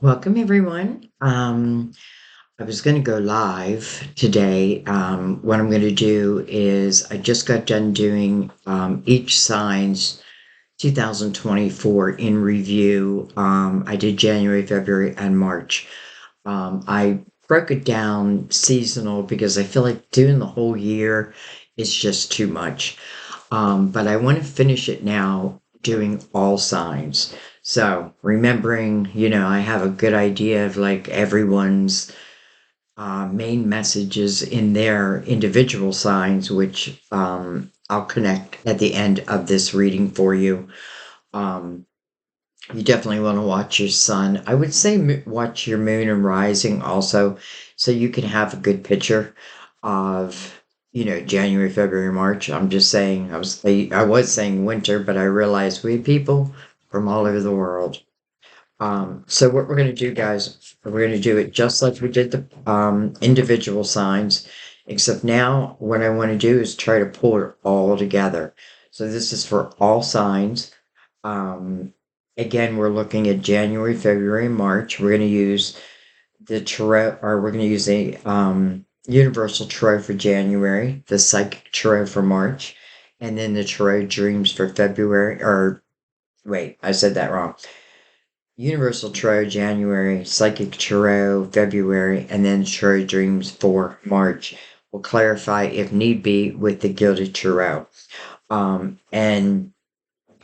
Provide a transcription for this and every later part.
Welcome, everyone. I was going to go live today. What I'm going to do is I just got done doing each sign's 2024 in review. I did January, February, and March. I broke it down seasonal because I feel like doing the whole year is just too much. But I want to finish it now doing all signs. So remembering, I have a good idea of like everyone's main messages in their individual signs, which I'll connect at the end of this reading for you. Um, you definitely want to watch your sun. I would say watch your moon and rising also, so you can have a good picture of, January, February, March. I'm just saying, I was saying winter, but I realized we have people from all over the world. So what we're going to do, guys, we're going to do it just like we did the individual signs, except now what I want to do is try to pull it all together. So this is for all signs. Um, Again, we're looking at January, February, March. We're going to use the tarot, or we're going to use the universal tarot for January, the psychic tarot for March, and then the tarot dreams for February. Or wait, I said that wrong. Universal Tarot January, Psychic Tarot February, and then Tarot Dreams for March. We'll clarify if need be with the Gilded Tarot. And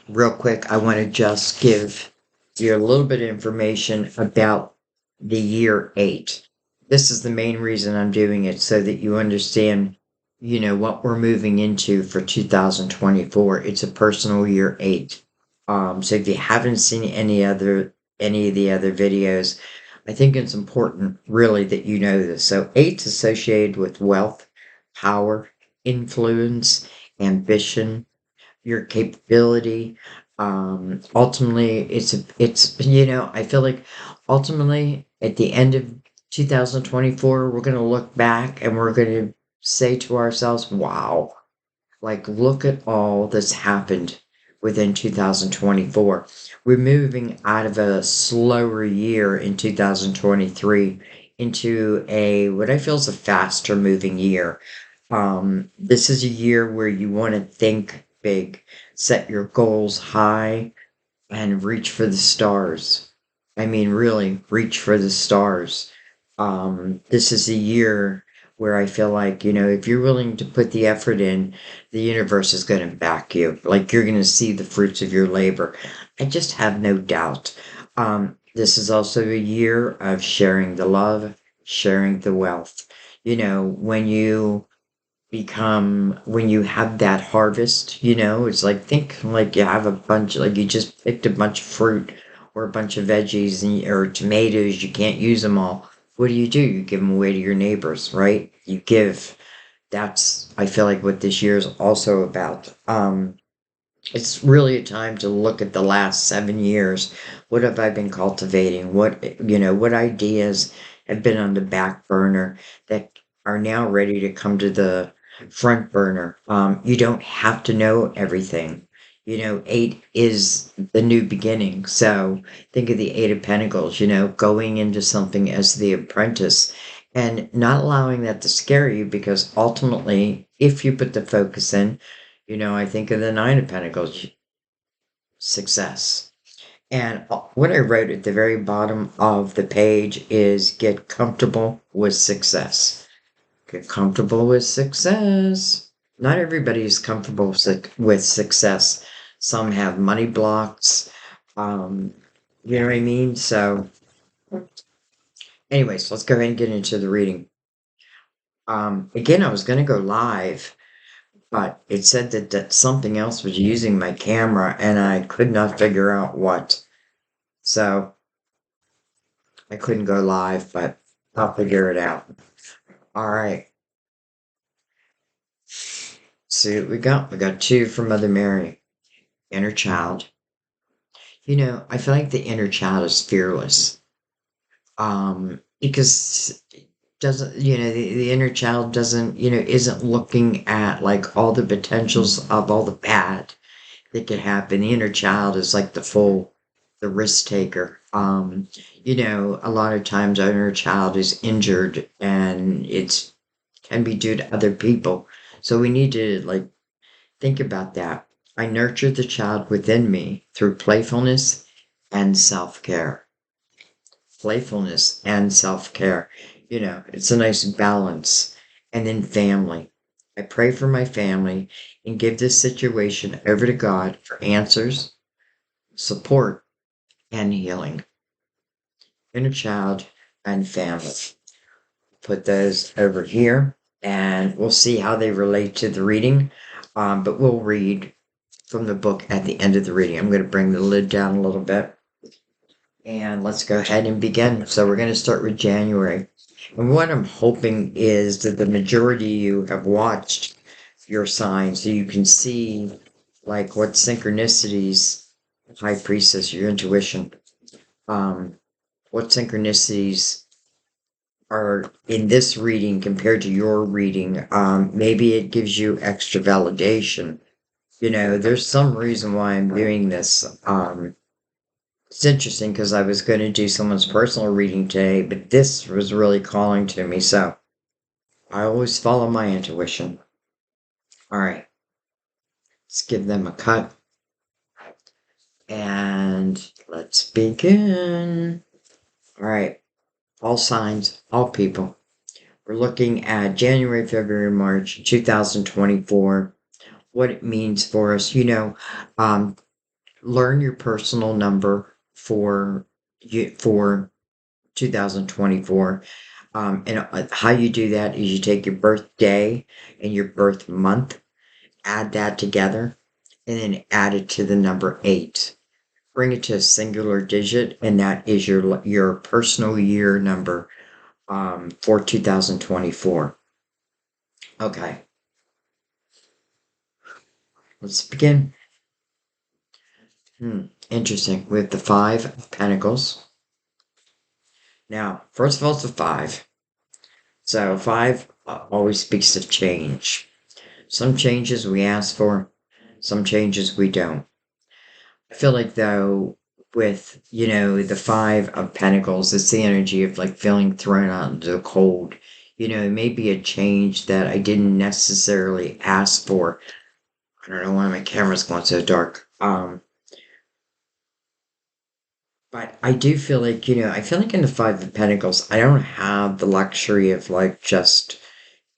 real quick, I want to just give you a little bit of information about the year 8. This is the main reason I'm doing it so that you understand, what we're moving into for 2024. It's a personal year 8. So if you haven't seen any of the other videos, I think it's important really that you know this. So eight's associated with wealth, power, influence, ambition, your capability. Ultimately, I feel like ultimately at the end of 2024, we're going to look back and we're going to say to ourselves, wow, like look at all that's happened within 2024. We're moving out of a slower year in 2023 into a what I feel is a faster moving year. This is a year where you want to think big, set your goals high, and reach for the stars. I mean, really, reach for the stars. This is a year where I feel like, if you're willing to put the effort in, the universe is going to back you. Like you're going to see the fruits of your labor. I just have no doubt. This is also a year of sharing the love, sharing the wealth. When you have that harvest, it's like think like you have a bunch, like you just picked a bunch of fruit or a bunch of veggies or tomatoes, you can't use them all. What do? You give them away to your neighbors, right? You give. That's, I feel like, what this year is also about. It's really a time to look at the last 7 years. What have I been cultivating? What ideas have been on the back burner that are now ready to come to the front burner? You don't have to know everything. 8 is the new beginning. So think of the 8 of Pentacles, going into something as the apprentice and not allowing that to scare you because ultimately, if you put the focus in, I think of the 9 of Pentacles, success. And what I wrote at the very bottom of the page is get comfortable with success. Get comfortable with success. Not everybody is comfortable with success. Some have money blocks. You know what I mean? So, anyways, let's go ahead and get into the reading. Again, I was going to go live, but it said that something else was using my camera and I could not figure out what. So I couldn't go live, but I'll figure it out. All right. See what we got. We got 2 from Mother Mary. Inner child. I feel like the inner child is fearless. Because doesn't the inner child doesn't isn't looking at like all the potentials of all the bad that could happen. The inner child is like the full the risk taker. A lot of times our inner child is injured and it's can be due to other people. So we need to like think about that. I nurture the child within me through playfulness and self-care. Playfulness and self-care. It's a nice balance. And then family. I pray for my family and give this situation over to God for answers, support, and healing. Inner child and family. Put those over here and we'll see how they relate to the reading. But we'll read from the book at the end of the reading. I'm going to bring the lid down a little bit and let's go ahead and begin. So we're going to start with January. And what I'm hoping is that the majority of you have watched your sign so you can see like what synchronicities, High Priestess, your intuition, what synchronicities are in this reading compared to your reading. Maybe it gives you extra validation. There's some reason why I'm doing this. It's interesting because I was going to do someone's personal reading today, but this was really calling to me. So I always follow my intuition. All right, let's give them a cut and let's begin. All right, all signs, all people. We're looking at January, February, March 2024, what it means for us. Learn your personal number for 2024. And how you do that is you take your birthday and your birth month, add that together, and then add it to the number 8. Bring it to a singular digit, and that is your personal year number for 2024. Okay, let's begin. Interesting. We have the 5 of Pentacles. Now, first of all, it's a 5. So 5 always speaks of change. Some changes we ask for, some changes we don't. I feel like though with, the 5 of Pentacles, it's the energy of like feeling thrown out into the cold. It may be a change that I didn't necessarily ask for. I don't know why my camera's going so dark. But I do feel like, I feel like in the 5 of Pentacles, I don't have the luxury of like just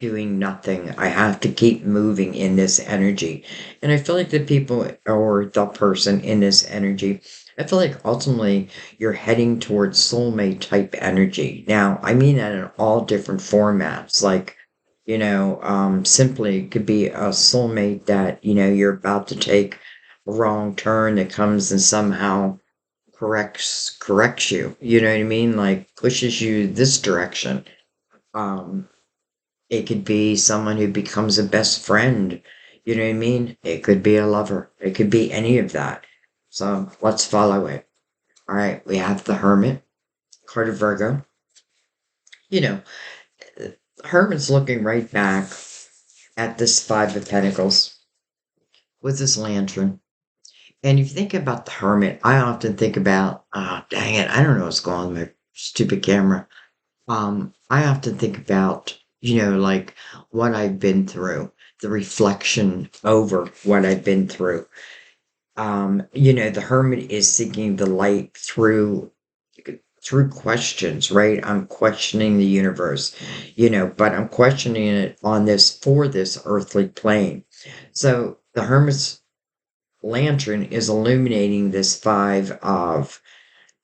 doing nothing. I have to keep moving in this energy. And I feel like the people or the person in this energy, I feel like ultimately you're heading towards soulmate type energy. Now, I mean that in all different formats. Like, simply it could be a soulmate that, you're about to take a wrong turn that comes and somehow corrects you. You know what I mean? Like pushes you this direction. Um, it could be someone who becomes a best friend. You know what I mean? It could be a lover. It could be any of that. So let's follow it. All right, we have the Hermit, card of Virgo. You know, the Hermit's looking right back at this 5 of Pentacles with this lantern. And if you think about the Hermit, I often think about, dang it, I don't know what's going on with my stupid camera. I often think about, like what I've been through, the reflection over what I've been through. The Hermit is seeking the light through questions, right? I'm questioning the universe, but I'm questioning it for this earthly plane. So the Hermit's lantern is illuminating this 5 of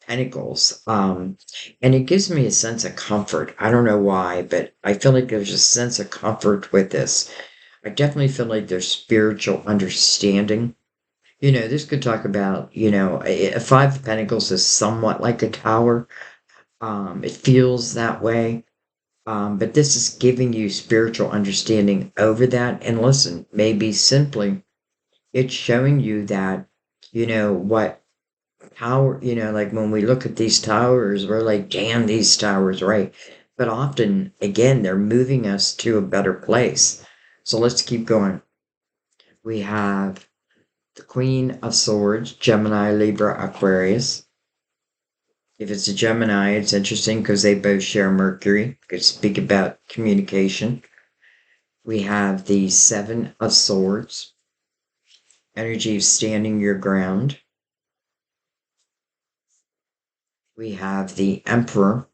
Pentacles. And it gives me a sense of comfort. I don't know why, but I feel like there's a sense of comfort with this. I definitely feel like there's spiritual understanding. This could talk about, a 5 of Pentacles is somewhat like a tower. It feels that way. But this is giving you spiritual understanding over that. And listen, maybe simply it's showing you that, what tower, like when we look at these towers, we're like, damn, these towers, right? But often, again, they're moving us to a better place. So let's keep going. We have the Queen of Swords, Gemini, Libra, Aquarius. If it's a Gemini, it's interesting because they both share Mercury. Could speak about communication. We have the Seven of Swords, energy of standing your ground. We have the Emperor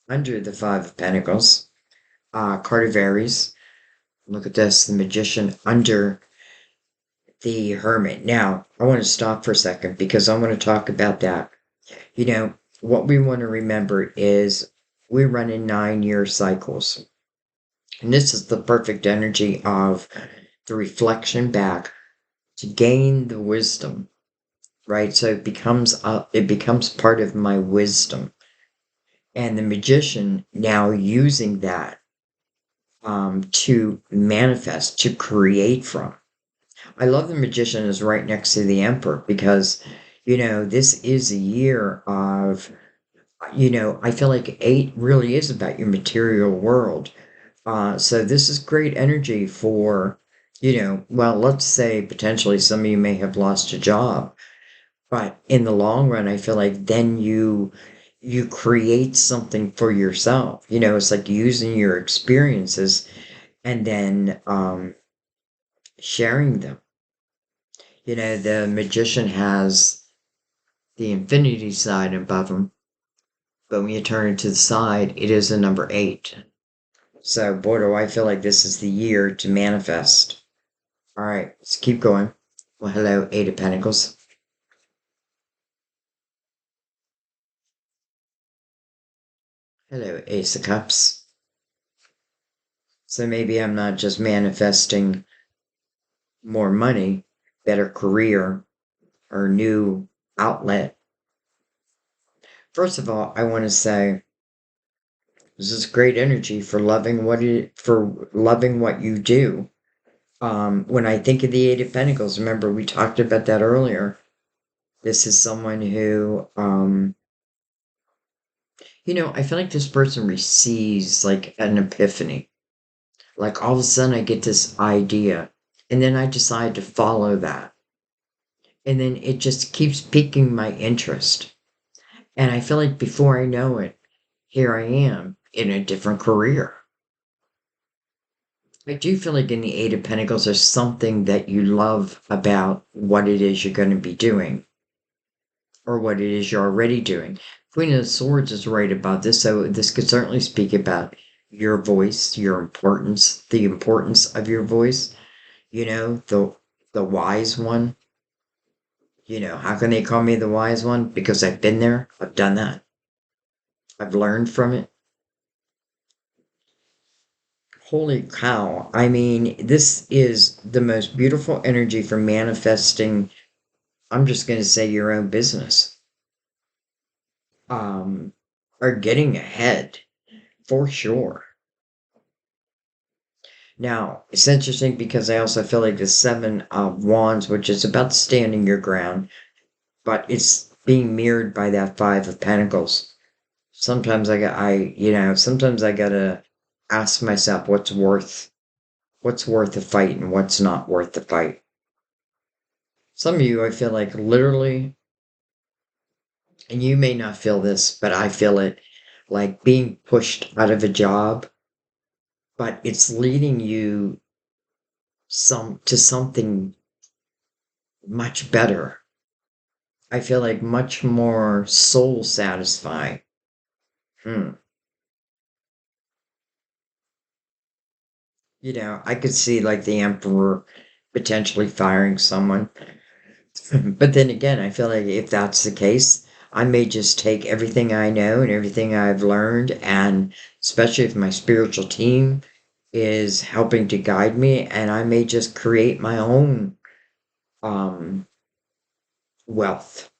under the Five of Pentacles. Card of Aries. Look at this, the Magician under the Hermit. Now, I want to stop for a second because I want to talk about that. You know, what we want to remember is we run in 9 year cycles. And this is the perfect energy of the reflection back to gain the wisdom, right? So it becomes part of my wisdom. And the magician now using that to manifest, to create from. I love the magician is right next to the emperor because, this is a year of, I feel like eight really is about your material world. So this is great energy for, well, let's say potentially some of you may have lost a job, but in the long run, I feel like then you create something for yourself. It's like using your experiences and then sharing them. The magician has the infinity side above him, but when you turn it to the side, it is a number eight. So, boy, do I feel like this is the year to manifest. All right, let's keep going. Well, hello, Eight of Pentacles. Hello, Ace of Cups. So maybe I'm not just manifesting more money, better career, or new outlet. First of all, I want to say this is great energy for loving what you do. When I think of the Eight of Pentacles, remember we talked about that earlier. This is someone who, I feel like this person receives like an epiphany. Like all of a sudden I get this idea, and then I decide to follow that. And then it just keeps piquing my interest. And I feel like before I know it, here I am in a different career. I do feel like in the Eight of Pentacles, there's something that you love about what it is you're going to be doing or what it is you're already doing. Queen of Swords is right above this, so this could certainly speak about your voice, your importance, the importance of your voice. The wise one. How can they call me the wise one? Because I've been there, I've done that, I've learned from it. Holy cow. I mean, this is the most beautiful energy for manifesting. I'm just going to say your own business. Um, are getting ahead for sure. Now, it's interesting because I also feel like the Seven of Wands, which is about standing your ground, but it's being mirrored by that Five of Pentacles. Sometimes I gotta ask myself what's worth the fight and what's not worth the fight. Some of you, I feel like literally, and you may not feel this, but I feel it like being pushed out of a job, but it's leading you to something much better. I feel like much more soul satisfying. Hmm. I could see like the emperor potentially firing someone. But then again, I feel like if that's the case, I may just take everything I know and everything I've learned, and especially if my spiritual team is helping to guide me, and I may just create my own um, wealth.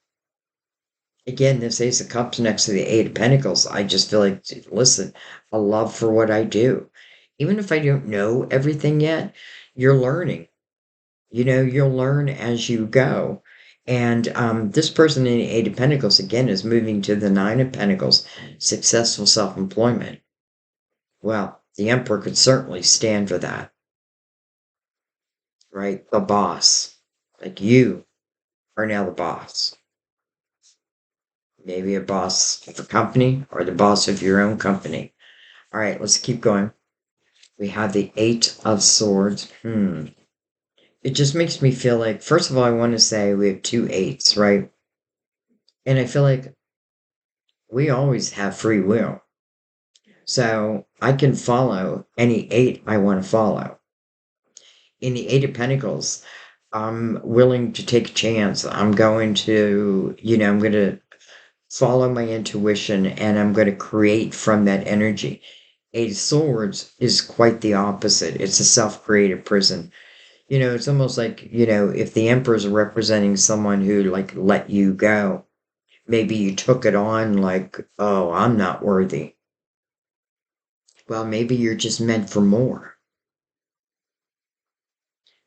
Again, this Ace of Cups next to the Eight of Pentacles, I just feel like, listen, a love for what I do. Even if I don't know everything yet, you're learning. You'll learn as you go. And this person in the Eight of Pentacles, again, is moving to the Nine of Pentacles, successful self employment. Well, the Emperor could certainly stand for that, right? The boss. Like you are now the boss. maybe a boss of a company or the boss of your own company. All right, let's keep going. We have the Eight of Swords. It just makes me feel like, first of all, I want to say we have two eights, right? And I feel like we always have free will. So I can follow any eight I want to follow. In the Eight of Pentacles, I'm willing to take a chance. I'm going to, I'm going to follow my intuition and I'm going to create from that energy. Eight of Swords is quite the opposite. It's a self created prison. It's almost like, if the Emperor's representing someone who, like, let you go, maybe you took it on like, oh, I'm not worthy. Well, maybe you're just meant for more.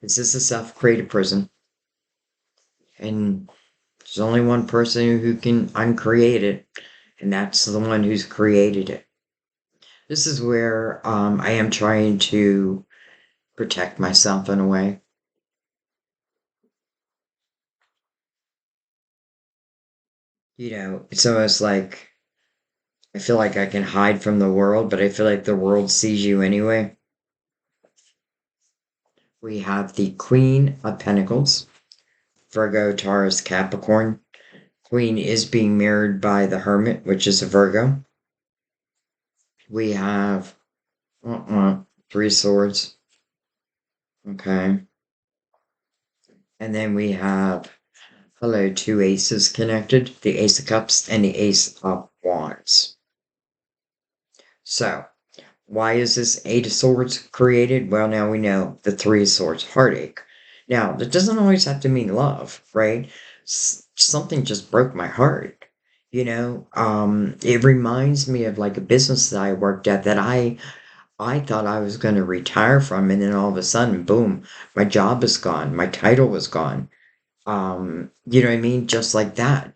This is a self created prison. And there's only one person who can uncreate it, and that's the one who's created it. This is where I am trying to protect myself in a way. It's almost like I feel like I can hide from the world, but I feel like the world sees you anyway. We have the Queen of Pentacles, Virgo, Taurus, Capricorn. Queen is being mirrored by the Hermit, which is a Virgo. We have three swords. Okay. And then we have, hello, two aces connected, the Ace of Cups and the Ace of Wands. So, why is this Eight of Swords created? Well, now we know the Three of Swords, heartache. Now, that doesn't always have to mean love, right? Something just broke my heart. It reminds me of like a business that I worked at that I thought I was going to retire from, and then all of a sudden, boom, my job is gone, my title was gone. You know what I mean? Just like that.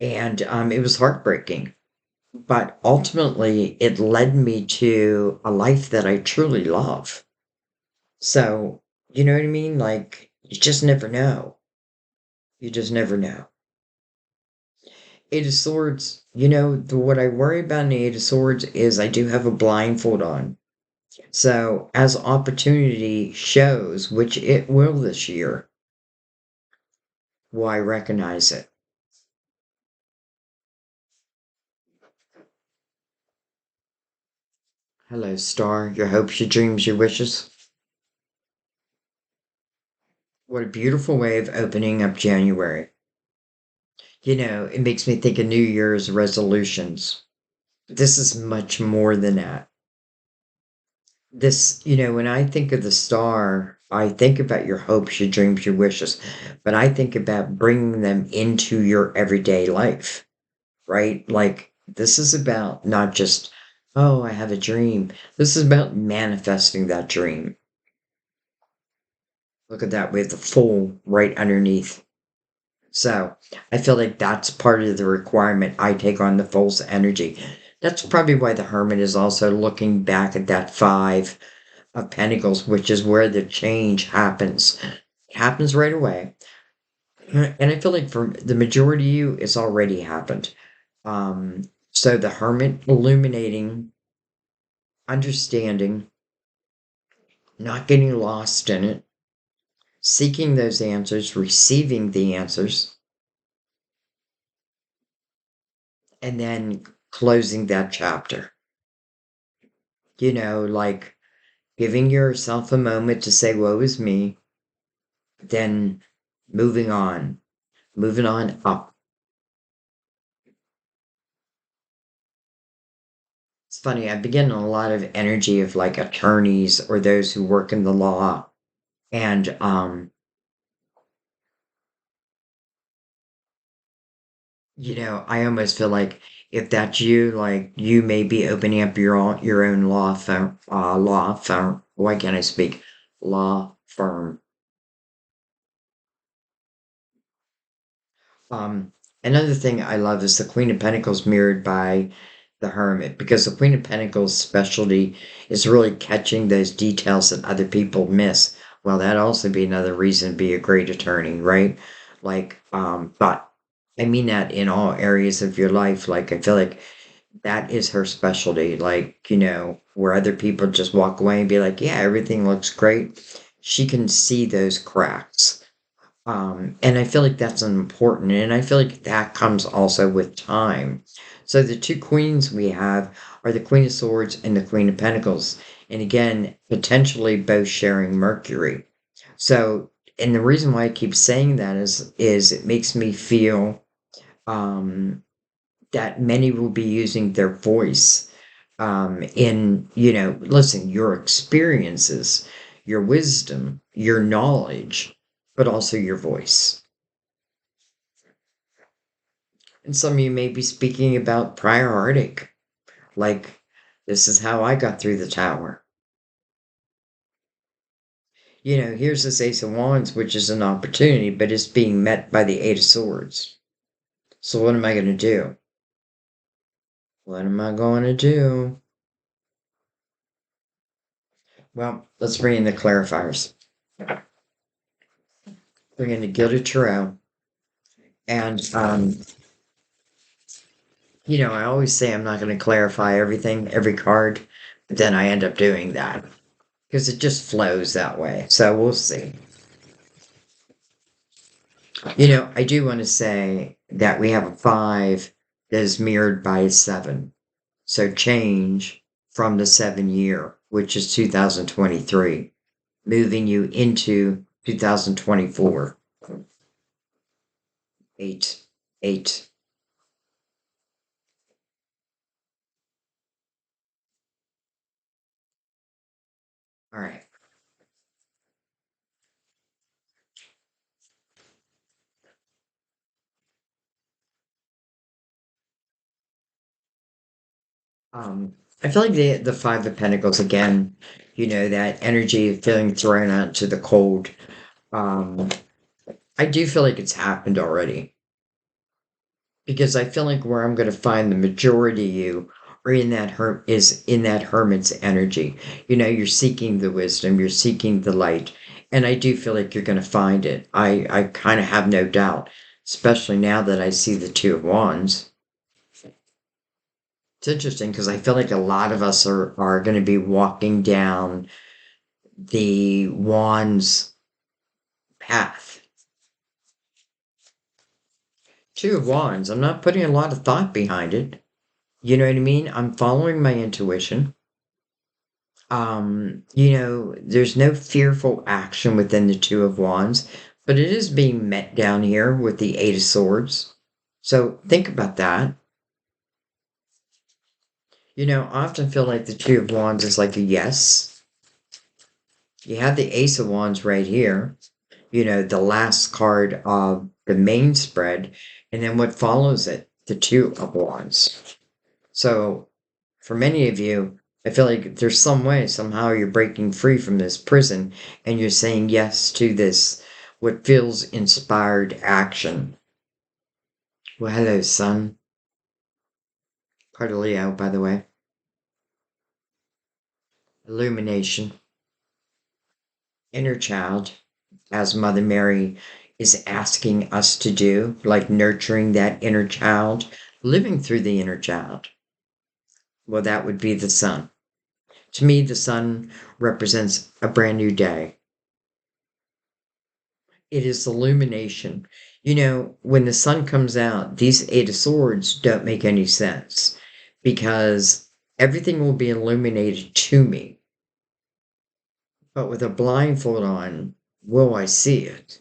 And it was heartbreaking. But ultimately, it led me to a life that I truly love. So, you know what I mean? Like, you just never know. You just never know. Eight of Swords, what I worry about in the Eight of Swords is I do have a blindfold on. So, as opportunity shows, which it will this year, will I recognize it? Hello, Star. Your hopes, your dreams, your wishes. What a beautiful way of opening up January. It makes me think of New Year's resolutions. This is much more than that. When I think of the star, I think about your hopes, your dreams, your wishes, but I think about bringing them into your everyday life, right? Like, this is about not just, oh, I have a dream. This is about manifesting that dream. Look at that with the full right underneath. So I feel like that's part of the requirement. I take on the false energy. That's probably why the Hermit is also looking back at that Five of Pentacles, which is where the change happens. It happens right away. And I feel like for the majority of you, it's already happened. So the Hermit illuminating, understanding, not getting lost in it, seeking those answers, receiving the answers, and then closing that chapter. Like giving yourself a moment to say, woe is me, then moving on up. It's funny, I've been getting a lot of energy of like attorneys or those who work in the law. And I almost feel like if that's you, like you may be opening up your own law firm. Why can't I speak? Law firm. Um, Another thing I love is the Queen of Pentacles mirrored by the Hermit, because the Queen of Pentacles' specialty is really catching those details that other people miss. Well, that also be another reason to be a great attorney, right? Like, but I mean that in all areas of your life. Like, I feel like that is her specialty. Like, where other people just walk away and be like, yeah, everything looks great. She can see those cracks. And I feel like that's important. And I feel like that comes also with time. So the two queens we have are the Queen of Swords and the Queen of Pentacles. And again, potentially both sharing Mercury. So, and the reason why I keep saying that is it makes me feel um, that many will be using their voice in, listen, your experiences, your wisdom, your knowledge, but also your voice. And some of you may be speaking about prior heartache, like, this is how I got through the tower. Here's this Ace of Wands, which is an opportunity, but it's being met by the Eight of Swords. So what am I going to do? What am I going to do? Well, let's bring in the clarifiers. Bring in the Gilded Tarot. And, I always say I'm not going to clarify everything, every card, but then I end up doing that because it just flows that way. So we'll see. I do want to say that we have a 5 that is mirrored by a 7. So change from the 7 year, which is 2023, moving you into 2024. 8, 8. All right. I feel like the 5 of Pentacles again, that energy of feeling thrown out to the cold. Um, I do feel like it's happened already because I feel like where I'm going to find the majority of you are in that is in that hermit's energy. You're seeking the wisdom, you're seeking the light, and I do feel like you're going to find it. I kind of have no doubt, especially now that I see the Two of Wands. It's interesting because I feel like a lot of us are going to be walking down the Wands path. Two of Wands, I'm not putting a lot of thought behind it. You know what I mean? I'm following my intuition. There's no fearful action within the Two of Wands, but it is being met down here with the Eight of Swords. So think about that. I often feel like the Two of Wands is like a yes. You have the Ace of Wands right here, the last card of the main spread, and then what follows it, the Two of Wands. So for many of you, I feel like there's some way, somehow you're breaking free from this prison and you're saying yes to this, what feels inspired action. Well, hello, son. Part of Leo, by the way. Illumination. Inner child, as Mother Mary is asking us to do, like nurturing that inner child, living through the inner child. Well, that would be the sun. To me, the sun represents a brand new day. It is illumination. When the sun comes out, these Eight of Swords don't make any sense because everything will be illuminated to me. But with a blindfold on, will I see it?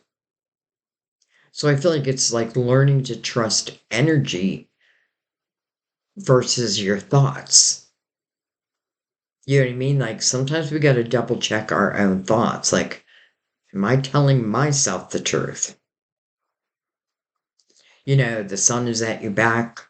So I feel like it's like learning to trust energy versus your thoughts. You know what I mean? Like sometimes we got to double check our own thoughts. Like, am I telling myself the truth? The sun is at your back.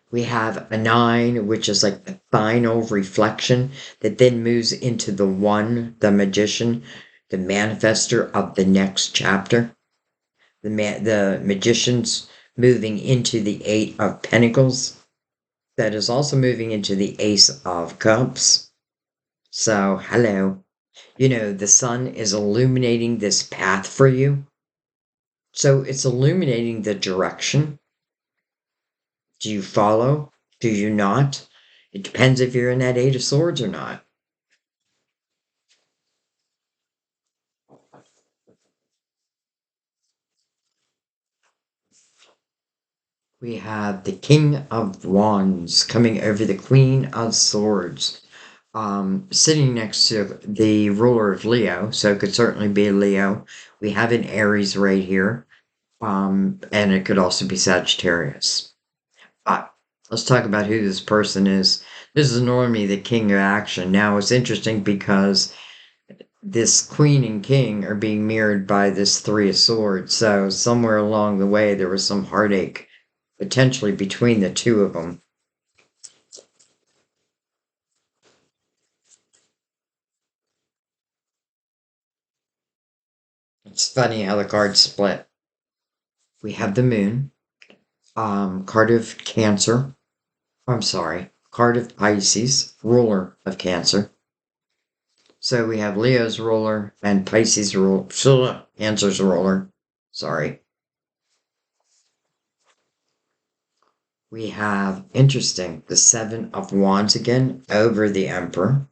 We have a 9, which is like the final reflection that then moves into the 1, the magician, the manifester of the next chapter. The magician's moving into the 8 of Pentacles. That is also moving into the Ace of Cups. So, hello. The sun is illuminating this path for you. So it's illuminating the direction. Do you follow? Do you not? It depends if you're in that Eight of Swords or not. We have the King of Wands coming over the Queen of Swords, sitting next to the ruler of Leo. So it could certainly be Leo. We have an Aries right here, and it could also be Sagittarius. But let's talk about who this person is. This is normally the King of Action. Now it's interesting because this Queen and King are being mirrored by this Three of Swords. So somewhere along the way, there was some heartache potentially between the two of them. It's funny how the cards split. We have the Moon, card of Cancer. I'm sorry, card of Pisces, ruler of Cancer. So we have Leo's ruler and Pisces ruler, Cancer's ruler. Sorry. We have, interesting, the Seven of Wands again over the Emperor.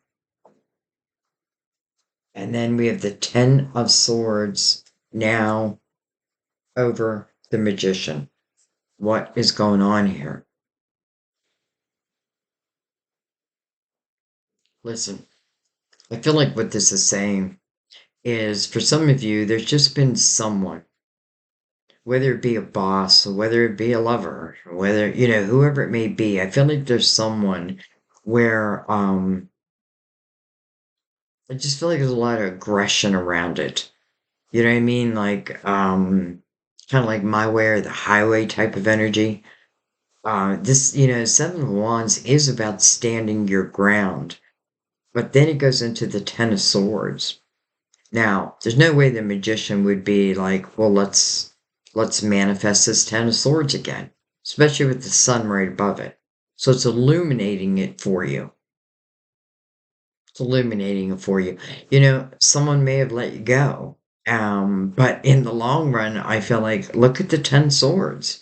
And then we have the Ten of Swords now over the Magician. What is going on here? Listen, I feel like what this is saying is for some of you, there's just been someone, whether it be a boss, or whether it be a lover, or whether, whoever it may be. I feel like there's someone where I just feel like there's a lot of aggression around it. You know what I mean? Like kind of like my way or the highway type of energy. This, Seven of Wands is about standing your ground, but then it goes into the Ten of Swords. Now, there's no way the magician would be like, well, let's manifest this Ten of Swords again, especially with the sun right above it. So it's illuminating it for you. It's illuminating it for you. Someone may have let you go. But in the long run, I feel like look at the Ten Swords.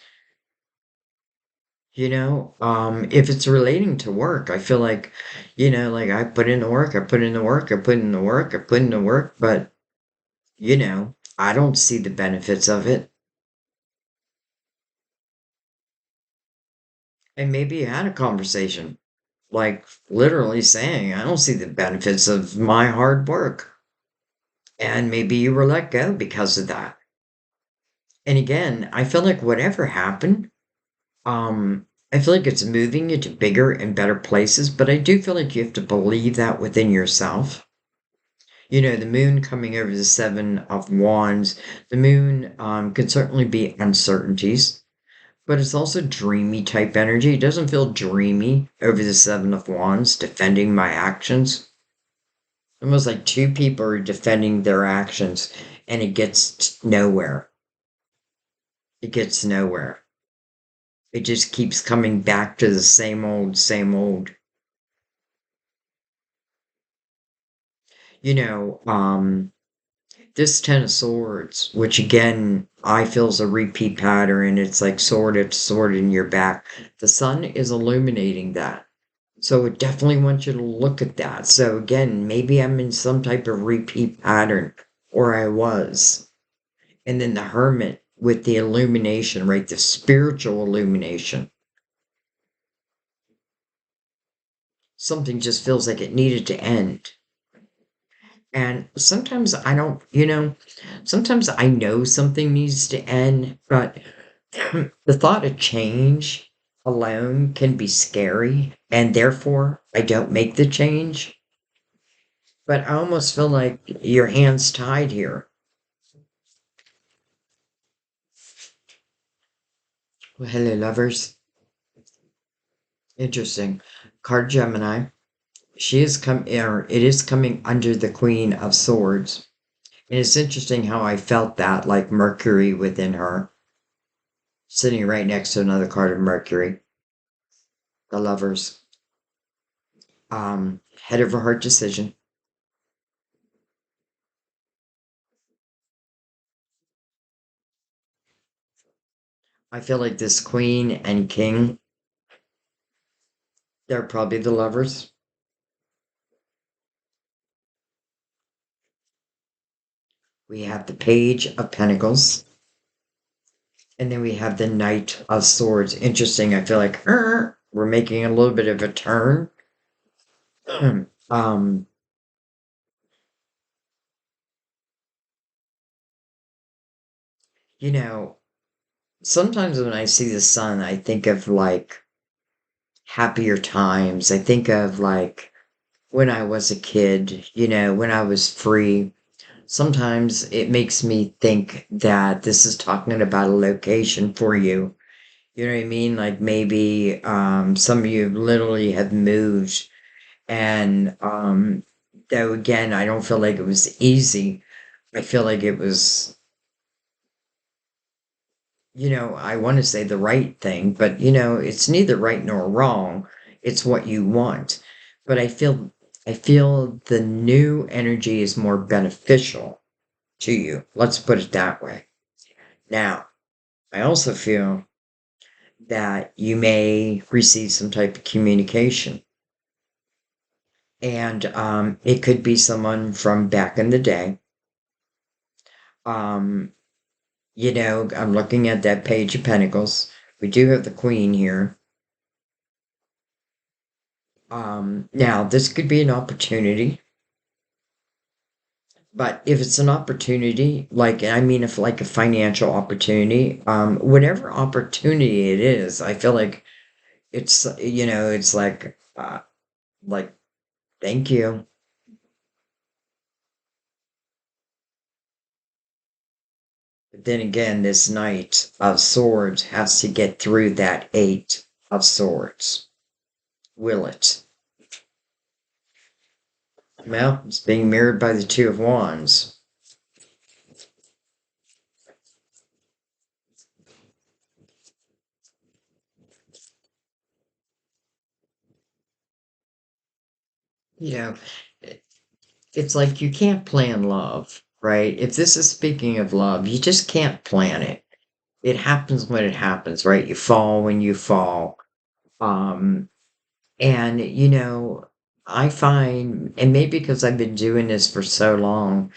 If it's relating to work, I feel like, like I put in the work, I put in the work, I put in the work, I put in the work, but I don't see the benefits of it. And maybe you had a conversation, like literally saying, I don't see the benefits of my hard work. And maybe you were let go because of that. And again, I feel like whatever happened, I feel like it's moving you to bigger and better places, but I do feel like you have to believe that within yourself. The moon coming over the Seven of Wands, the moon can certainly be uncertainties, but it's also dreamy type energy. It doesn't feel dreamy over the Seven of Wands, defending my actions. Almost like two people are defending their actions and it gets nowhere. It gets nowhere. It just keeps coming back to the same old, same old. You know, um, this Ten of Swords, which again I feel is a repeat pattern, it's like sword after sword in your back. The sun is illuminating that. So it definitely wants you to look at that. So again, maybe I'm in some type of repeat pattern, or I was. And then the Hermit with the illumination, right? The spiritual illumination. Something just feels like it needed to end. And sometimes I don't, sometimes I know something needs to end, but the thought of change alone can be scary, and therefore I don't make the change. But I almost feel like your hands tied here. Well, hello, lovers. Interesting. Card Gemini. It is coming under the Queen of Swords. And it's interesting how I felt that, like Mercury within her, sitting right next to another card of Mercury, the lovers. Head over heart decision. I feel like this queen and king, they're probably the lovers. We have the page of pentacles, and then we have the knight of swords. Interesting. I feel like we're making a little bit of a turn. um, you know, sometimes when I see the sun, I think of like happier times. I think of like when I was a kid, when I was free. Sometimes it makes me think that this is talking about a location for you. You know what I mean? Like maybe some of you literally have moved, and though again, I don't feel like it was easy. I feel like it was, I want to say the right thing, but it's neither right nor wrong. It's what you want. But I feel the new energy is more beneficial to you. Let's put it that way. Now, I also feel that you may receive some type of communication. And it could be someone from back in the day. Um, I'm looking at that page of pentacles. We do have the queen here. Now this could be an opportunity, but if it's an opportunity, like I mean, if like a financial opportunity, whatever opportunity it is, I feel like it's like thank you. But then again, this Knight of Swords has to get through that Eight of Swords. Will it? Well, it's being mirrored by the Two of Wands. You know, it's like you can't plan love, right? If this is speaking of love, you just can't plan it. It happens when it happens, right? You fall when you fall. Um, and I find, and maybe because I've been doing this for so long,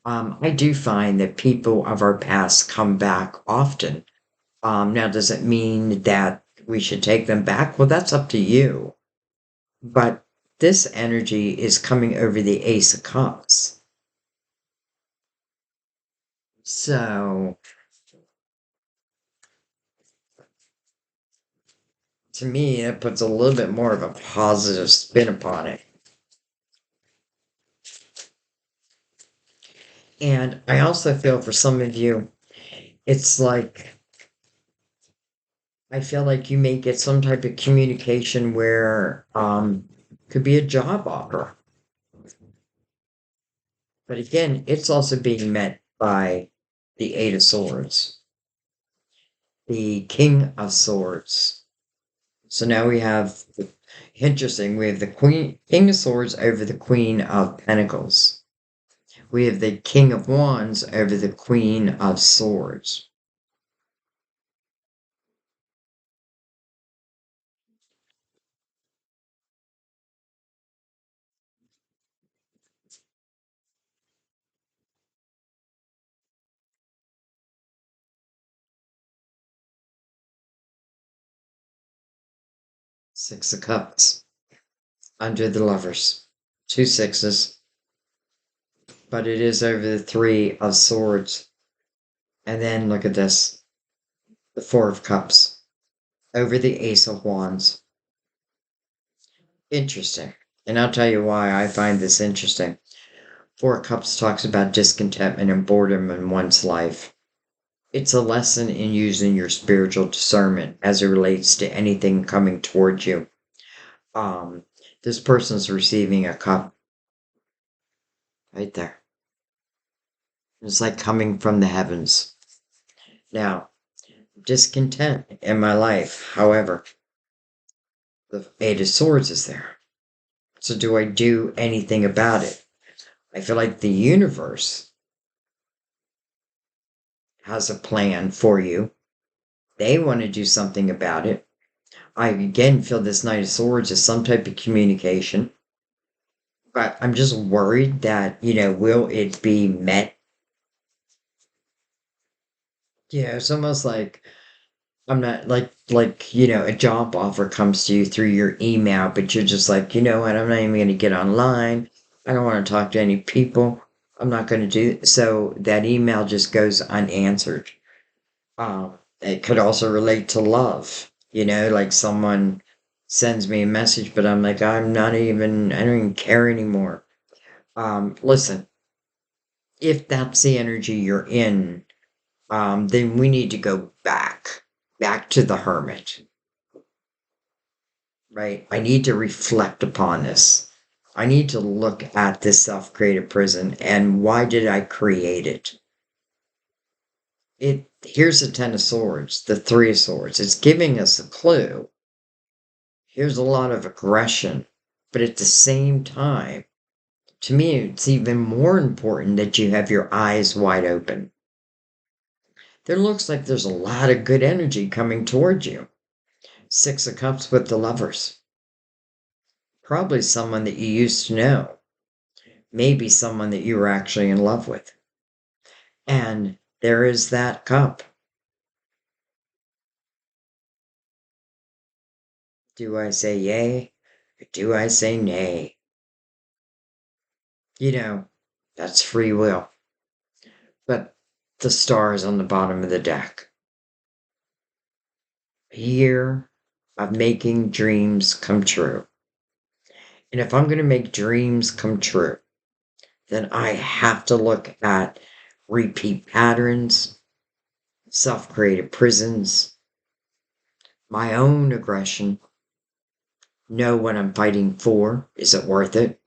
I do find that people of our past come back often. Now, does it mean that we should take them back? Well, that's up to you. But this energy is coming over the Ace of Cups. So, to me, it puts a little bit more of a positive spin upon it. And I also feel for some of you, it's like, I feel like you may get some type of communication where could be a job offer. But again, it's also being met by the Eight of Swords, the King of Swords. So now we have, interesting, we have the King of Swords over the Queen of Pentacles. We have the King of Wands over the Queen of Swords. Six of Cups under the Lovers. Two sixes, but it is over the Three of Swords. And then look at this, the Four of Cups over the Ace of Wands. Interesting. And I'll tell you why I find this interesting. Four of Cups talks about discontentment and boredom in one's life. It's a lesson in using your spiritual discernment as it relates to anything coming towards you. Um, this person's receiving a cup right there. It's like coming from the heavens. Now, discontent in my life, however, the Eight of Swords is there. So do I do anything about it? I feel like the universe has a plan for you. They want to do something about it. I again feel this Knight of Swords is some type of communication, but I'm just worried that, will it be met? It's almost like I'm not like, a job offer comes to you through your email, but you're just like, you know what, I'm not even gonna get online. I don't want to talk to any people. I'm not gonna do so that email just goes unanswered. It could also relate to love, like someone sends me a message, but I'm like, I don't even care anymore. Listen, if that's the energy you're in, then we need to go back to the hermit, right? I need to reflect upon this. I need to look at this self created prison and why did I create it? Here's the Ten of Swords, the Three of Swords. It's giving us a clue. Here's a lot of aggression, but at the same time, to me, it's even more important that you have your eyes wide open. There looks like there's a lot of good energy coming towards you. Six of Cups with the Lovers. Probably someone that you used to know. Maybe someone that you were actually in love with. And there is that cup. Do I say yay? Or do I say nay? You know, that's free will. But the stars on the bottom of the deck. A year of making dreams come true. And if I'm going to make dreams come true, then I have to look at repeat patterns, self created prisons, my own aggression, know what I'm fighting for. Is it worth it?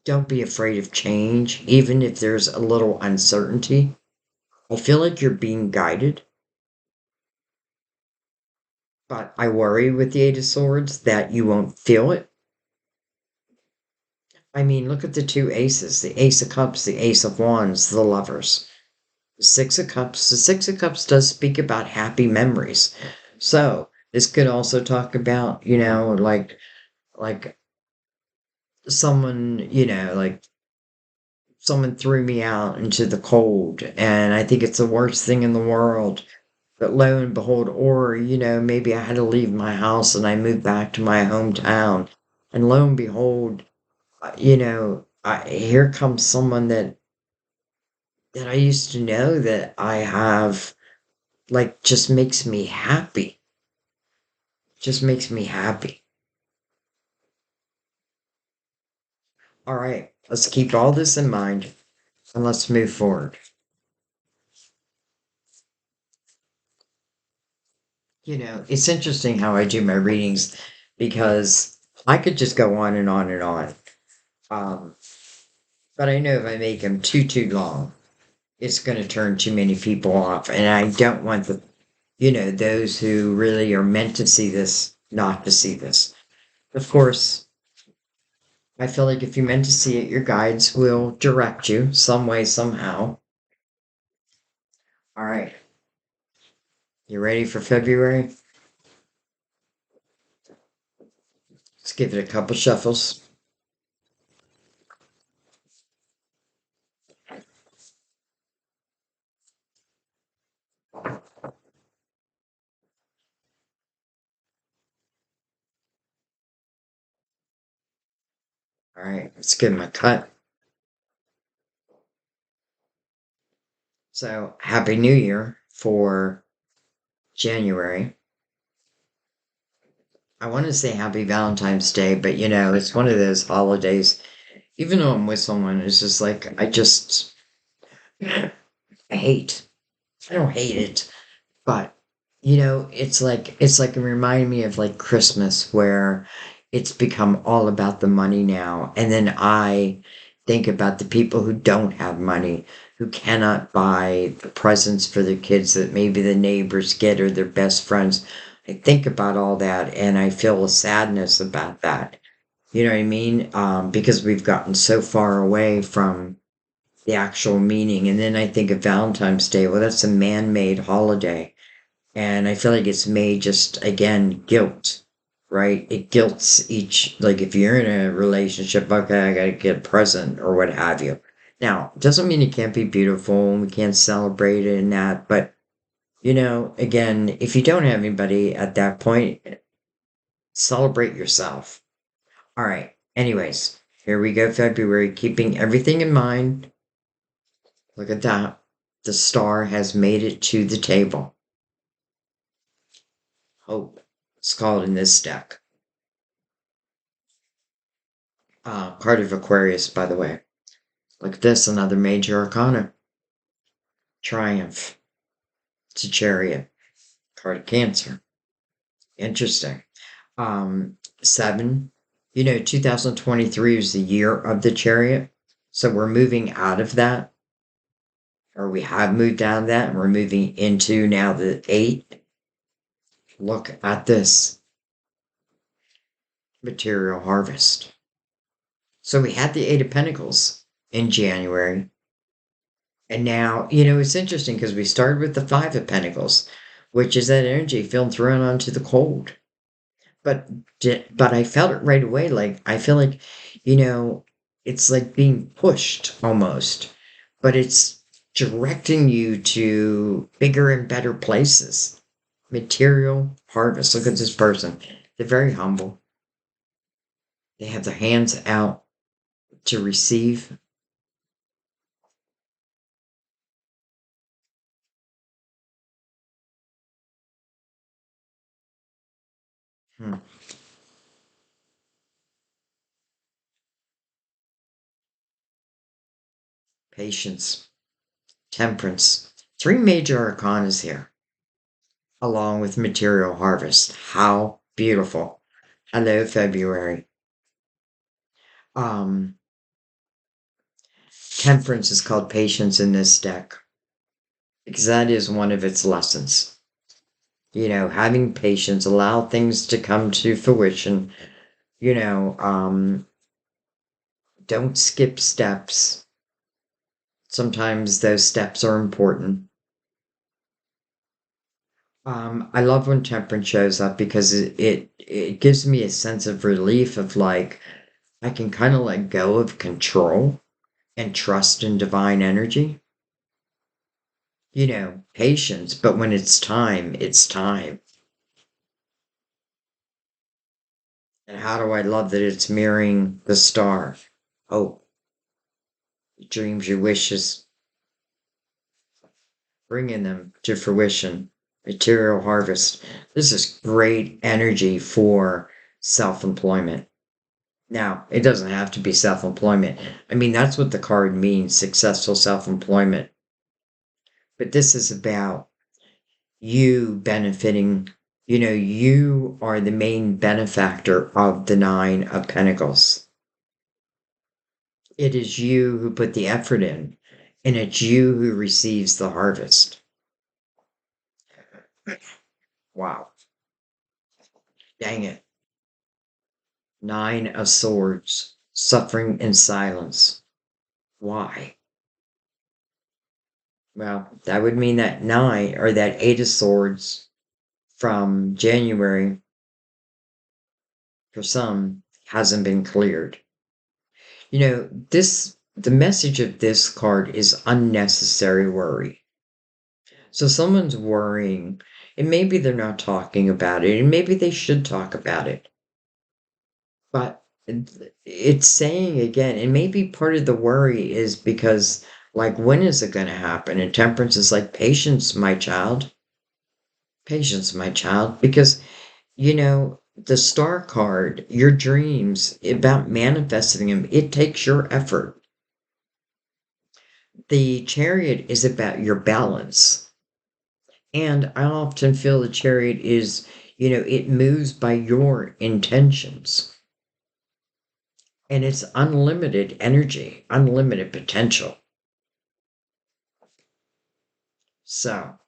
Don't be afraid of change, even if there's a little uncertainty. I feel like you're being guided, but I worry with the Eight of Swords that you won't feel it. I mean, look at the two aces, the Ace of Cups, the Ace of Wands, the Lovers. The Six of Cups. The Six of Cups does speak about happy memories. So this could also talk about, like someone, like someone threw me out into the cold and I think it's the worst thing in the world. But lo and behold, or, maybe I had to leave my house and I moved back to my hometown. And lo and behold, here comes someone that I used to know that I have, like, just makes me happy. Just makes me happy. All right, let's keep all this in mind and let's move forward. It's interesting how I do my readings because I could just go on and on and on. Um, but I know if I make them too long, it's going to turn too many people off. And I don't want those who really are meant to see this not to see this. Of course, I feel like if you're meant to see it, your guides will direct you some way, somehow. All right. You ready for February? Let's give it a couple shuffles. All right, let's give them a cut. So, Happy New Year for January. I want to say Happy Valentine's Day, but it's one of those holidays. Even though I'm with someone, it's just like, I hate. I don't hate it, but it's like it reminded me of like Christmas where it's become all about the money now. And then I think about the people who don't have money, who cannot buy the presents for their kids that maybe the neighbors get or their best friends. I think about all that and I feel a sadness about that. You know what I mean? Because we've gotten so far away from the actual meaning. And then I think of Valentine's Day. Well, that's a man made holiday. And I feel like it's made just, again, guilt, right? It guilts each, like if you're in a relationship, okay, I gotta get a present or what have you. Now, doesn't mean it can't be beautiful and we can't celebrate it and that, but again, if you don't have anybody at that point, celebrate yourself. All right. Anyways, here we go, February, keeping everything in mind. Look at that. The star has made it to the table. Hope. It's called in this deck. Part of Aquarius, by the way. Look at this, another major arcana. Triumph. It's a chariot. Card of Cancer. Interesting. 7. 2023 is the year of the chariot. So we're moving out of that, or we have moved out of that, and we're moving into now the 8. Look at this material harvest. So we had the 8 of Pentacles in January. And now, it's interesting because we started with the 5 of Pentacles, which is that energy feeling thrown onto the cold. But but I felt it right away. Like I feel like, you know, it's like being pushed almost, but it's directing you to bigger and better places. Material harvest. Look at this person. They're very humble. They have their hands out to receive. Hmm. Patience, temperance. 3 major arcanas here, along with material harvest. How beautiful. Hello, February. Um, Temperance is called patience in this deck because that is one of its lessons. Having patience, allow things to come to fruition. You know, um, don't skip steps. Sometimes those steps are important. I love when temperance shows up because it gives me a sense of relief of like I can kind of let go of control and trust in divine energy. Patience, but when it's time, it's time. And how do I love that it's mirroring the star? Hope, your dreams, your wishes, bringing them to fruition. Material harvest. This is great energy for self employment. Now, it doesn't have to be self employment. I mean, that's what the card means, successful self employment. But this is about you benefiting. You are the main benefactor of the 9 of Pentacles. It is you who put the effort in, and it's you who receives the harvest. Wow. Dang it. 9 of Swords. Suffering in silence. Why? Well, that would mean that 9 or that 8 of Swords from January for some hasn't been cleared. The message of this card is unnecessary worry. So someone's worrying, and maybe they're not talking about it, and maybe they should talk about it. But it's saying again, and maybe part of the worry is because, like, when is it going to happen? And temperance is like, patience, my child. Patience, my child. Because, the star card, your dreams, about manifesting them, it takes your effort. The chariot is about your balance. And I often feel the chariot is, it moves by your intentions. And it's unlimited energy, unlimited potential. So,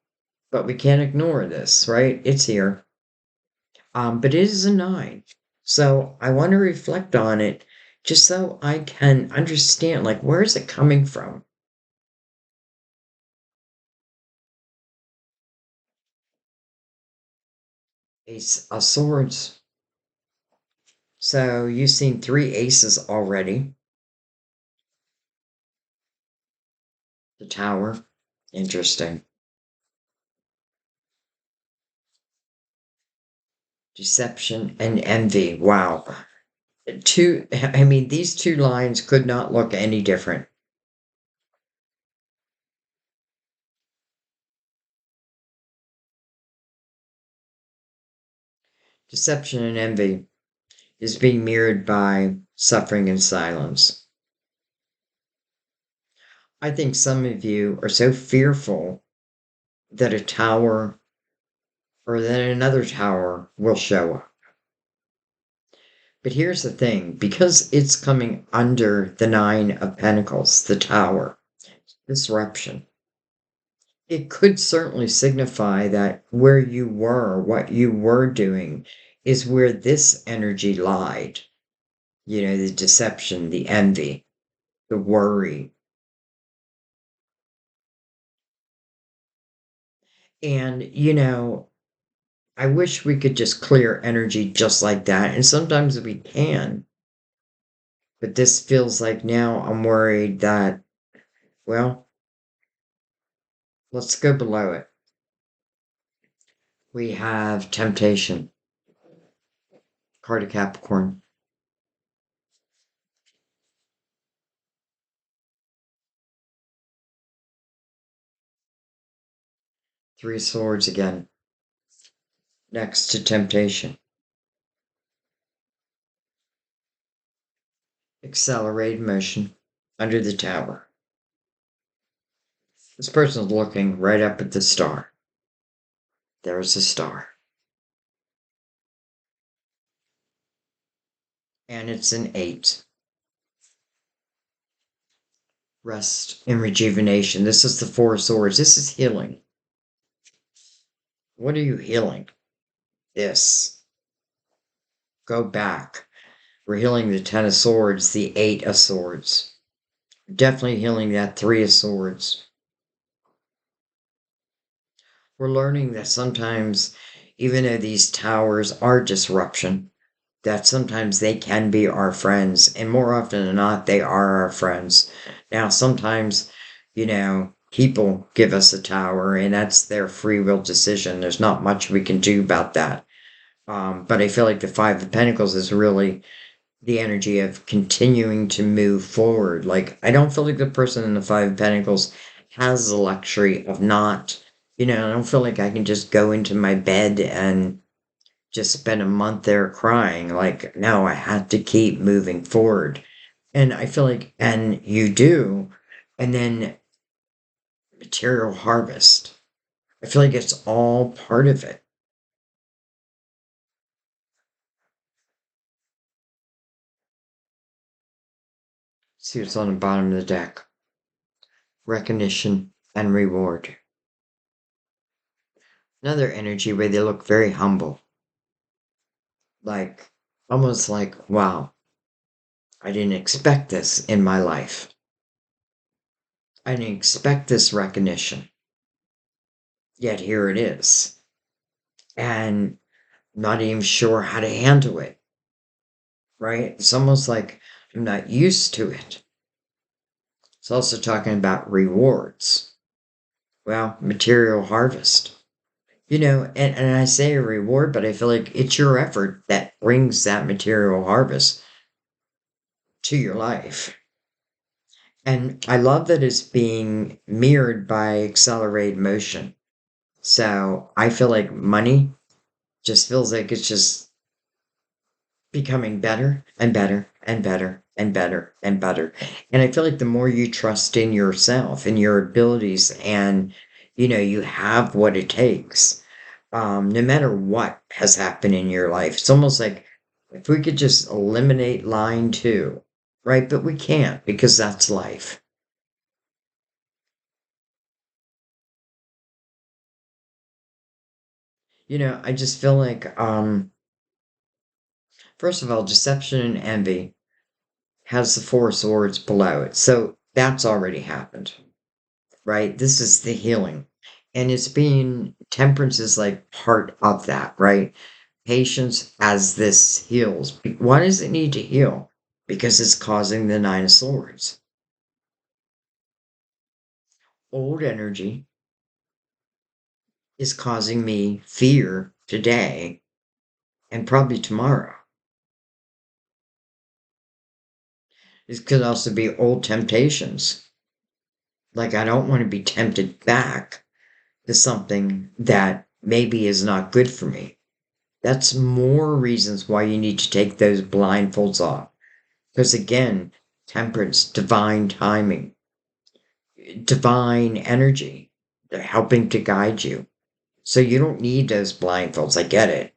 but we can't ignore this, right? It's here. But it is a 9. So I want to reflect on it just so I can understand, like, where is it coming from? Ace of Swords. So you've seen three aces already. The Tower. Interesting. Deception and envy. Wow. I mean, these two lines could not look any different. Deception and envy is being mirrored by suffering and silence. I think some of you are so fearful that a tower or that another tower will show up. But here's the thing, because it's coming under the Nine of Pentacles, the tower, disruption, it could certainly signify that where you were, what you were doing, is where this energy lied. You know, the deception, the envy, the worry. And, I wish we could just clear energy just like that. And sometimes we can. But this feels like now I'm worried that, well, let's go below it. We have temptation, card of Capricorn. Three Swords again. Next to temptation. Accelerated motion under the tower. This person's looking right up at the star. There's a star. And it's an 8. Rest and rejuvenation. This is the Four of Swords. This is healing. What are you healing? This. Go back. We're healing the Ten of Swords, the Eight of Swords. Definitely healing that Three of Swords. We're learning that sometimes, even though these towers are disruption, that sometimes they can be our friends, and more often than not, they are our friends. Now, sometimes, people give us a tower, and that's their free will decision. There's not much we can do about that. But I feel like the Five of Pentacles is really the energy of continuing to move forward. Like, I don't feel like the person in the Five of Pentacles has the luxury of not, I don't feel like I can just go into my bed and just spend a month there crying. Like, no, I had to keep moving forward. And I feel like, and you do, and then material harvest. I feel like it's all part of it. See what's on the bottom of the deck. Recognition and reward. Another energy where they look very humble. Like, almost like, wow, I didn't expect this in my life. I didn't expect this recognition. Yet here it is. And not even sure how to handle it. Right? It's almost like I'm not used to it. It's also talking about rewards. Well, material harvest. And I say a reward, but I feel like it's your effort that brings that material harvest to your life. And I love that it's being mirrored by accelerated motion. So I feel like money just feels like it's just becoming better and better and better and better and better. And I feel like the more you trust in yourself and your abilities and, you have what it takes, no matter what has happened in your life, it's almost like if we could just eliminate line two, right? But we can't because that's life. I just feel like, first of all, deception and envy has the Four of Swords below it. So that's already happened, right? This is the healing. And it's being temperance is like part of that, right? Patience as this heals. Why does it need to heal? Because it's causing the Nine of Swords. Old energy is causing me fear today and probably tomorrow. It could also be old temptations. Like, I don't want to be tempted back to something that maybe is not good for me. That's more reasons why you need to take those blindfolds off. Because again, temperance, divine timing, divine energy, they're helping to guide you. So you don't need those blindfolds. I get it.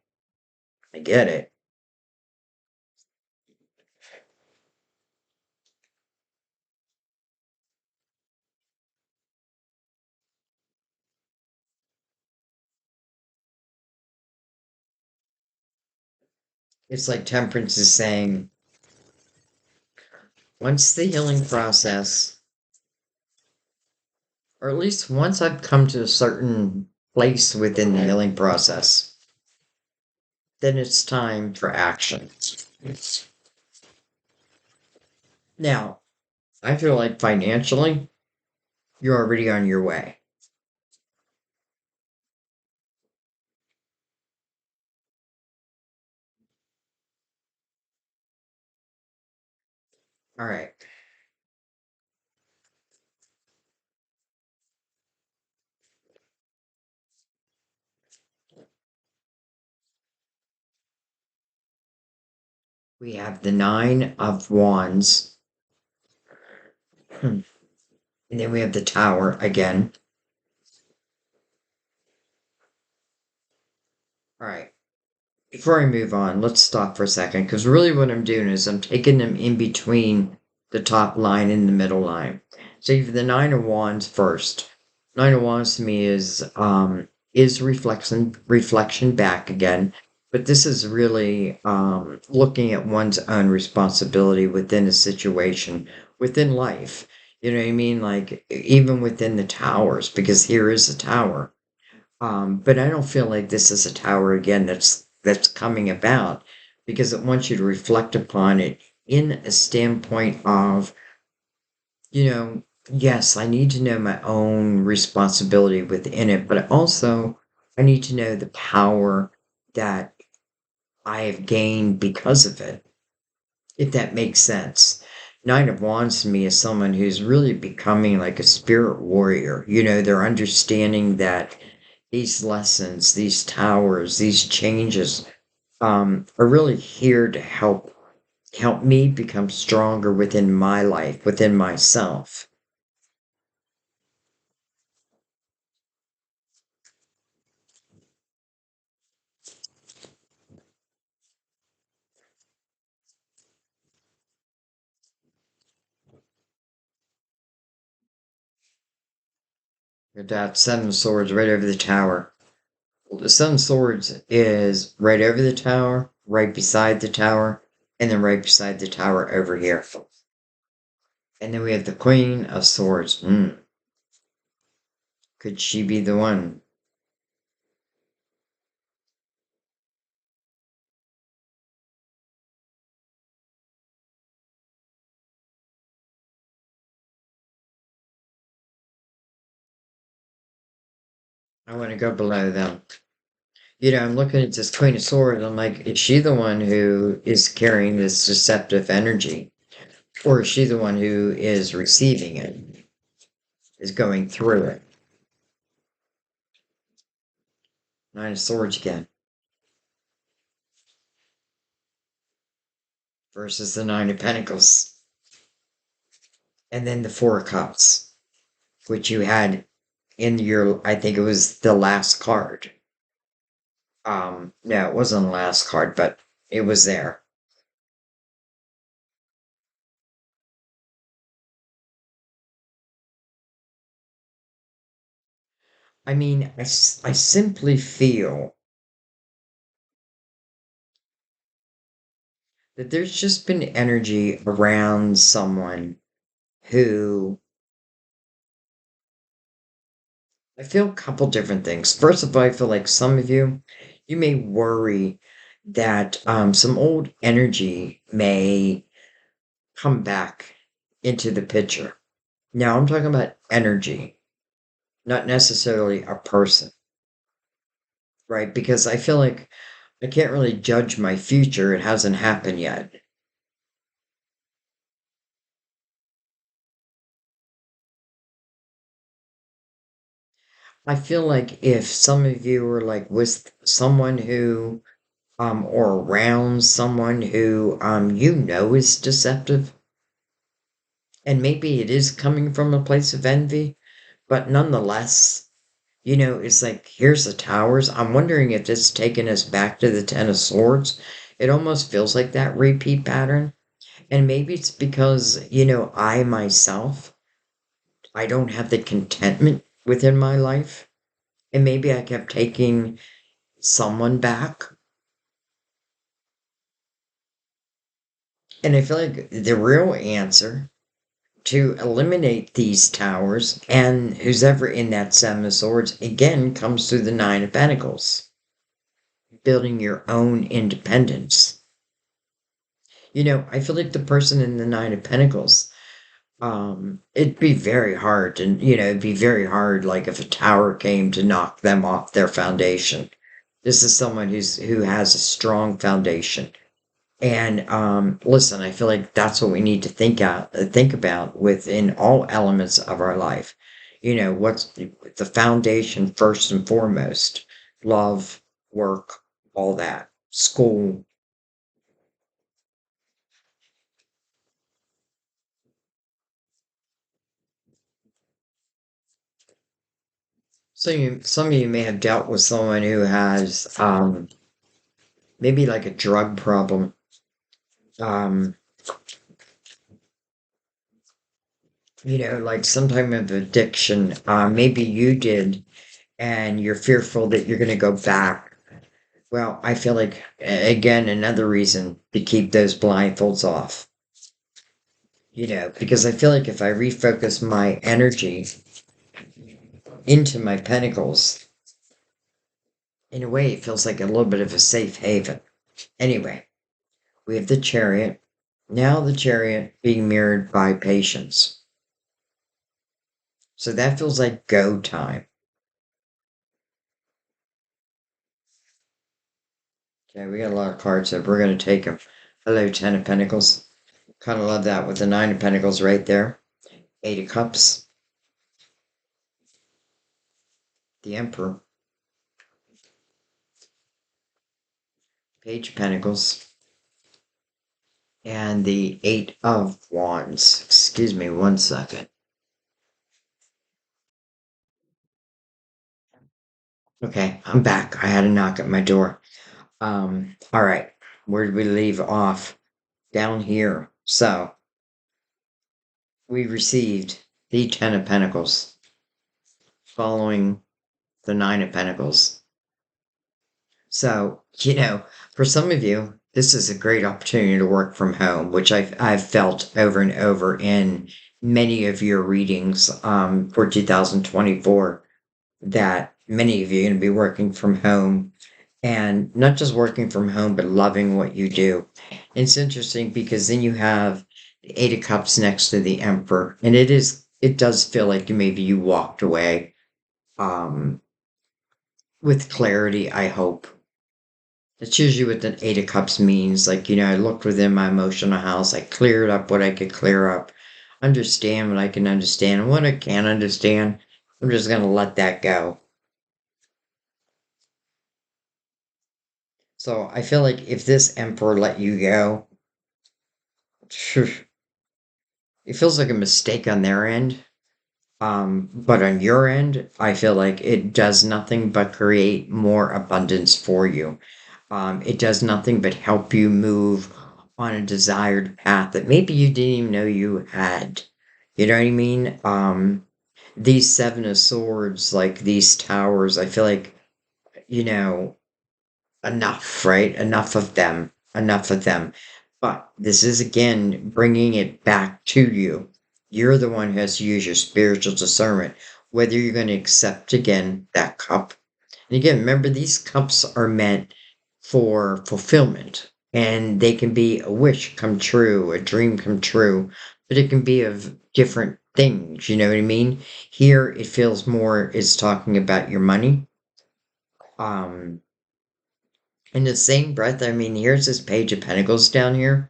I get it. It's like temperance is saying, once the healing process, or at least once I've come to a certain place within the healing process, then it's time for action. Now, I feel like financially, you're already on your way. All right. We have the Nine of Wands, and then we have the Tower again. All right. Before I move on, let's stop for a second because really what I'm doing is I'm taking them in between the top line and the middle line. So you have the Nine of Wands first. Nine of Wands to me is reflection back again, but this is really looking at one's own responsibility within a situation, within life. You know what I mean? Like even within the towers, because here is a tower. But I don't feel like this is a tower again that's coming about because it wants you to reflect upon it in a standpoint of, you know, yes, I need to know my own responsibility within it, but also I need to know the power that I have gained because of it, if that makes sense. Nine of Wands to me is someone who's really becoming like a spirit warrior. You know, they're understanding that these lessons, these towers, these changes are really here to help me become stronger within my life, within myself. With that Seven of Swords right over the tower. Well, the Seven of Swords is right over the tower, right beside the tower, and then right beside the tower over here. And then we have the Queen of Swords. Could she be the one? I want to go below them. You know, I'm looking at this Queen of Swords. I'm like, is she the one who is carrying this deceptive energy? Or is she the one who is receiving it, is going through it? Nine of Swords again versus the Nine of Pentacles. And then the Four of Cups, which you had in your, I think it was the last card. No, it wasn't the last card, but it was there. I mean, I simply feel that there's just been energy around someone who I feel a couple different things. First of all, I feel like some of you, you may worry that some old energy may come back into the picture. Now, I'm talking about energy, not necessarily a person, right? Because I feel like I can't really judge my future. It hasn't happened yet. I feel like if some of you were like with someone who, or around someone who, is deceptive, and maybe it is coming from a place of envy, but nonetheless, it's like, here's the towers. I'm wondering if it's taken us back to the Ten of Swords. It almost feels like that repeat pattern. And maybe it's because, I myself, I don't have the contentment within my life. And maybe I kept taking someone back. And I feel like the real answer to eliminate these towers and who's ever in that Seven of Swords again comes through the Nine of Pentacles, building your own independence. I feel like the person in the Nine of Pentacles, it'd be very hard and it'd be very hard like if a tower came to knock them off their foundation. This is someone who has a strong foundation. And listen, I feel like that's what we need to think about within all elements of our life. What's the foundation first and foremost? Love, work, all that, school. Some of you may have dealt with someone who has maybe like a drug problem, um, like some type of addiction. Maybe you did, and you're fearful that you're going to go back. Well, I feel like, again, another reason to keep those blindfolds off, because I feel like if I refocus my energy into my pentacles, in a way, it feels like a little bit of a safe haven. Anyway, we have the chariot. Now the chariot being mirrored by patience. So that feels like go time. Okay, we got a lot of cards that we're going to take them. Hello, Ten of Pentacles. Kind of love that with the Nine of Pentacles right there. Eight of Cups. The Emperor. Page of Pentacles. And the Eight of Wands. Excuse me one second. Okay, I'm back. I had a knock at my door. All right. Where did we leave off? Down here. So, we received the Ten of Pentacles following the Nine of Pentacles. So, for some of you, this is a great opportunity to work from home, which I've felt over and over in many of your readings for 2024, that many of you are going to be working from home, and not just working from home, but loving what you do. It's interesting because then you have the Eight of Cups next to the Emperor, and it does feel like maybe you walked away um, with clarity, I hope. That's usually what the Eight of Cups means. Like, I looked within my emotional house. I cleared up what I could clear up, understand what I can understand, and what I can't understand. I'm just going to let that go. So I feel like if this Emperor let you go, it feels like a mistake on their end. But on your end, I feel like it does nothing but create more abundance for you. It does nothing but help you move on a desired path that maybe you didn't even know you had. You know what I mean? These Seven of Swords, like these towers, I feel like, you know, enough, right? Enough of them. But this is again bringing it back to you. You're the one who has to use your spiritual discernment. whether you're going to accept again that cup. And again, remember these cups are meant for fulfillment, and they can be a wish come true, a dream come true, but it can be of different things. You know what I mean? Here, it feels more is talking about your money. Um, in the same breath, I mean, here's this Page of Pentacles down here.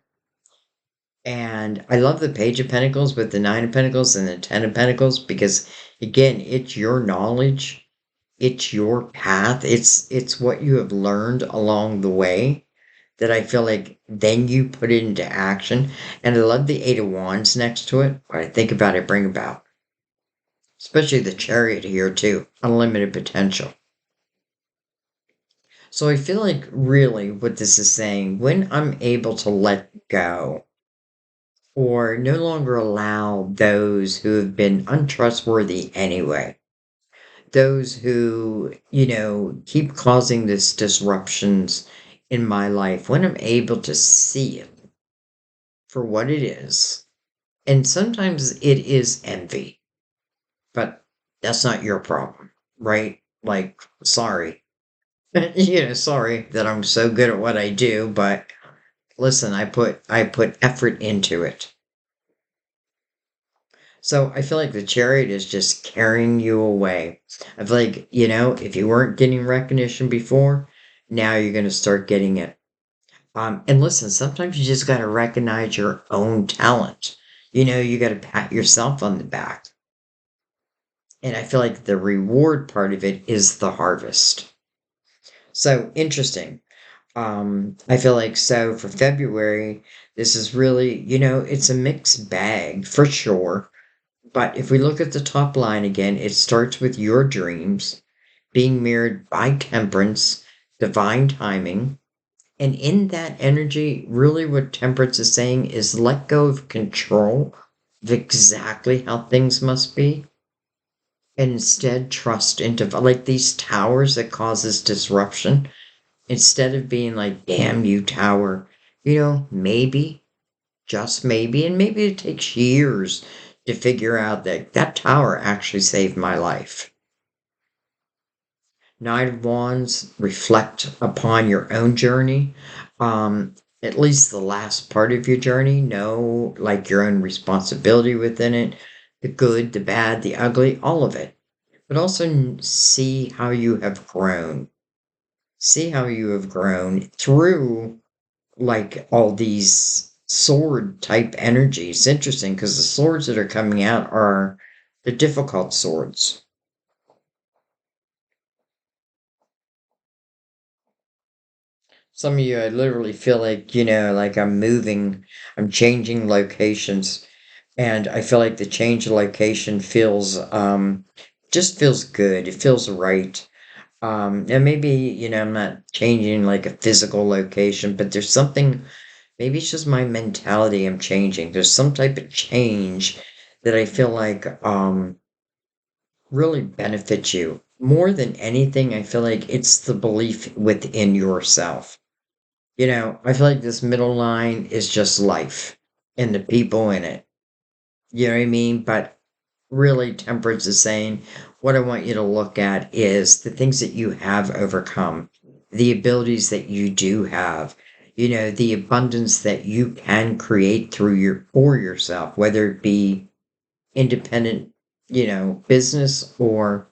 And I love the Page of Pentacles with the Nine of Pentacles and the Ten of Pentacles because, again, it's your knowledge, it's your path, it's what you have learned along the way that I feel like then you put it into action. And I love the Eight of Wands next to it. What I think about it, bring about. Especially the Chariot here too, unlimited potential. So I feel like really what this is saying, when I'm able to let go or no longer allow those who have been untrustworthy anyway, those who, keep causing this disruptions in my life, when I'm able to see it for what it is, and sometimes it is envy, but that's not your problem, right? Like, sorry. Sorry that I'm so good at what I do, but listen, I put effort into it. So I feel like the chariot is just carrying you away. I feel like, if you weren't getting recognition before, now you're going to start getting it. And listen, sometimes you just got to recognize your own talent. You got to pat yourself on the back. And I feel like the reward part of it is the harvest. So interesting. I feel like so for February, this is really, it's a mixed bag for sure. But if we look at the top line again, it starts with your dreams being mirrored by temperance, divine timing. And in that energy, really what temperance is saying is let go of control of exactly how things must be and instead trust into like these towers that causes disruption. Instead of being like, damn you tower, maybe, just maybe, and maybe it takes years to figure out that that tower actually saved my life. Knight of Wands, reflect upon your own journey. At least the last part of your journey, know like your own responsibility within it, the good, the bad, the ugly, all of it. But also see how you have grown. See how you have grown through like all these sword type energies. Interesting because the swords that are coming out are the difficult swords. Some of you, I literally feel like, like I'm moving, I'm changing locations, and I feel like the change of location feels, just feels good. It feels right. And maybe, I'm not changing like a physical location, but there's something, maybe it's just my mentality I'm changing. There's some type of change that I feel like, really benefits you. More than anything, I feel like it's the belief within yourself. I feel like this middle line is just life and the people in it. You know what I mean? But really, temperance is saying what I want you to look at is the things that you have overcome, the abilities that you do have, the abundance that you can create through for yourself, whether it be independent, business or,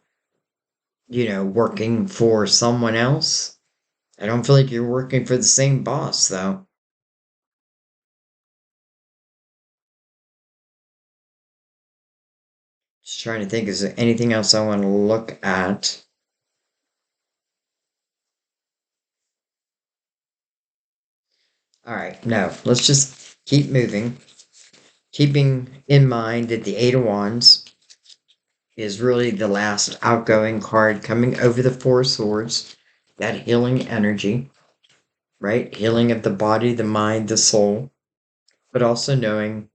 working for someone else. I don't feel like you're working for the same boss though. Just trying to think, is there anything else I want to look at? All right, no, let's just keep moving. Keeping in mind that the Eight of Wands is really the last outgoing card coming over the Four of Swords, that healing energy, right? Healing of the body, the mind, the soul, but also knowing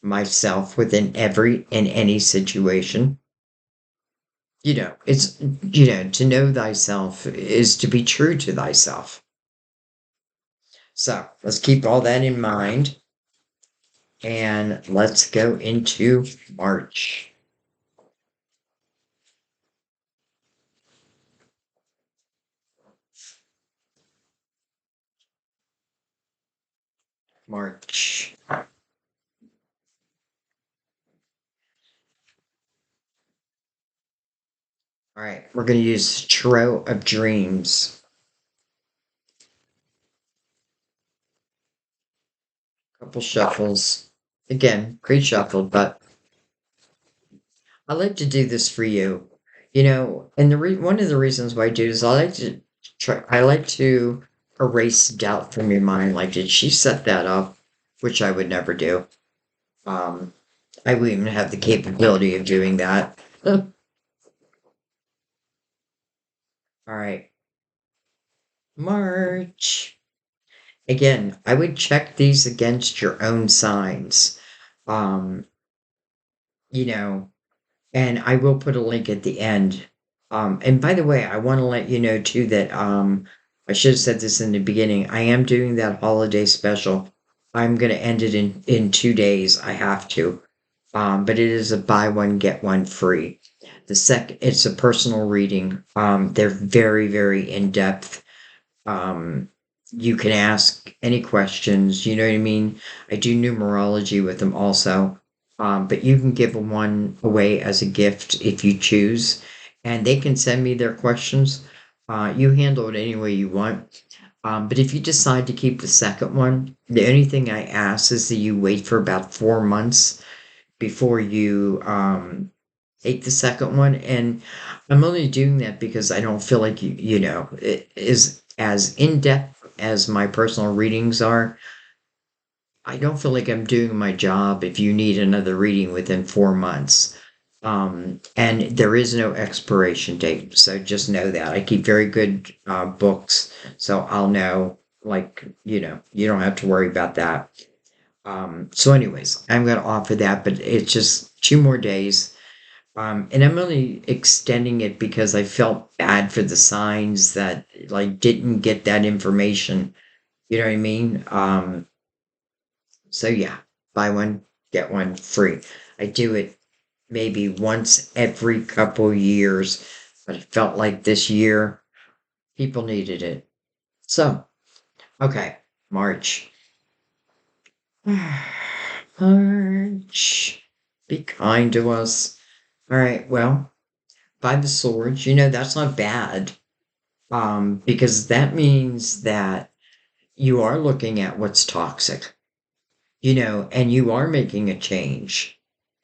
myself within every and any situation. It's, to know thyself is to be true to thyself. So let's keep all that in mind and let's go into March. March. All right, we're going to use Tarot of Dreams. Couple shuffles. Again, pre-shuffled, but I like to do this for you. And one of the reasons why I do is I like to erase doubt from your mind. Like, did she set that up? Which I would never do. Um, I wouldn't even have the capability of doing that. All right, March. Again, I would check these against your own signs. Um, you know, and I will put a link at the end. And by the way, I want to let you know too that I should have said this in the beginning. I am doing that holiday special. I'm going to end it in 2 days. I have to. But it is a buy one get one free. It's a personal reading. They're very, very in depth. Um, you can ask any questions, you know what I mean? I do numerology with them also. But you can give one away as a gift if you choose, and they can send me their questions. You handle it any way you want. But if you decide to keep the second one, the only thing I ask is that you wait for about 4 months before you take the second one. And I'm only doing that because I don't feel like it is as in depth as my personal readings are. I don't feel like I'm doing my job if you need another reading within 4 months. And there is no expiration date, so just know that. I keep very good books, so I'll know, like, you don't have to worry about that. So anyways, I'm going to offer that, but it's just 2 more days. And I'm only extending it because I felt bad for the signs that like didn't get that information. You know what I mean? So yeah, buy one, get one free. I do it maybe once every couple years, but it felt like this year people needed it. So, okay, March. March. Be kind to us. All right, well, Five of Swords, that's not bad. Because that means that you are looking at what's toxic, and you are making a change.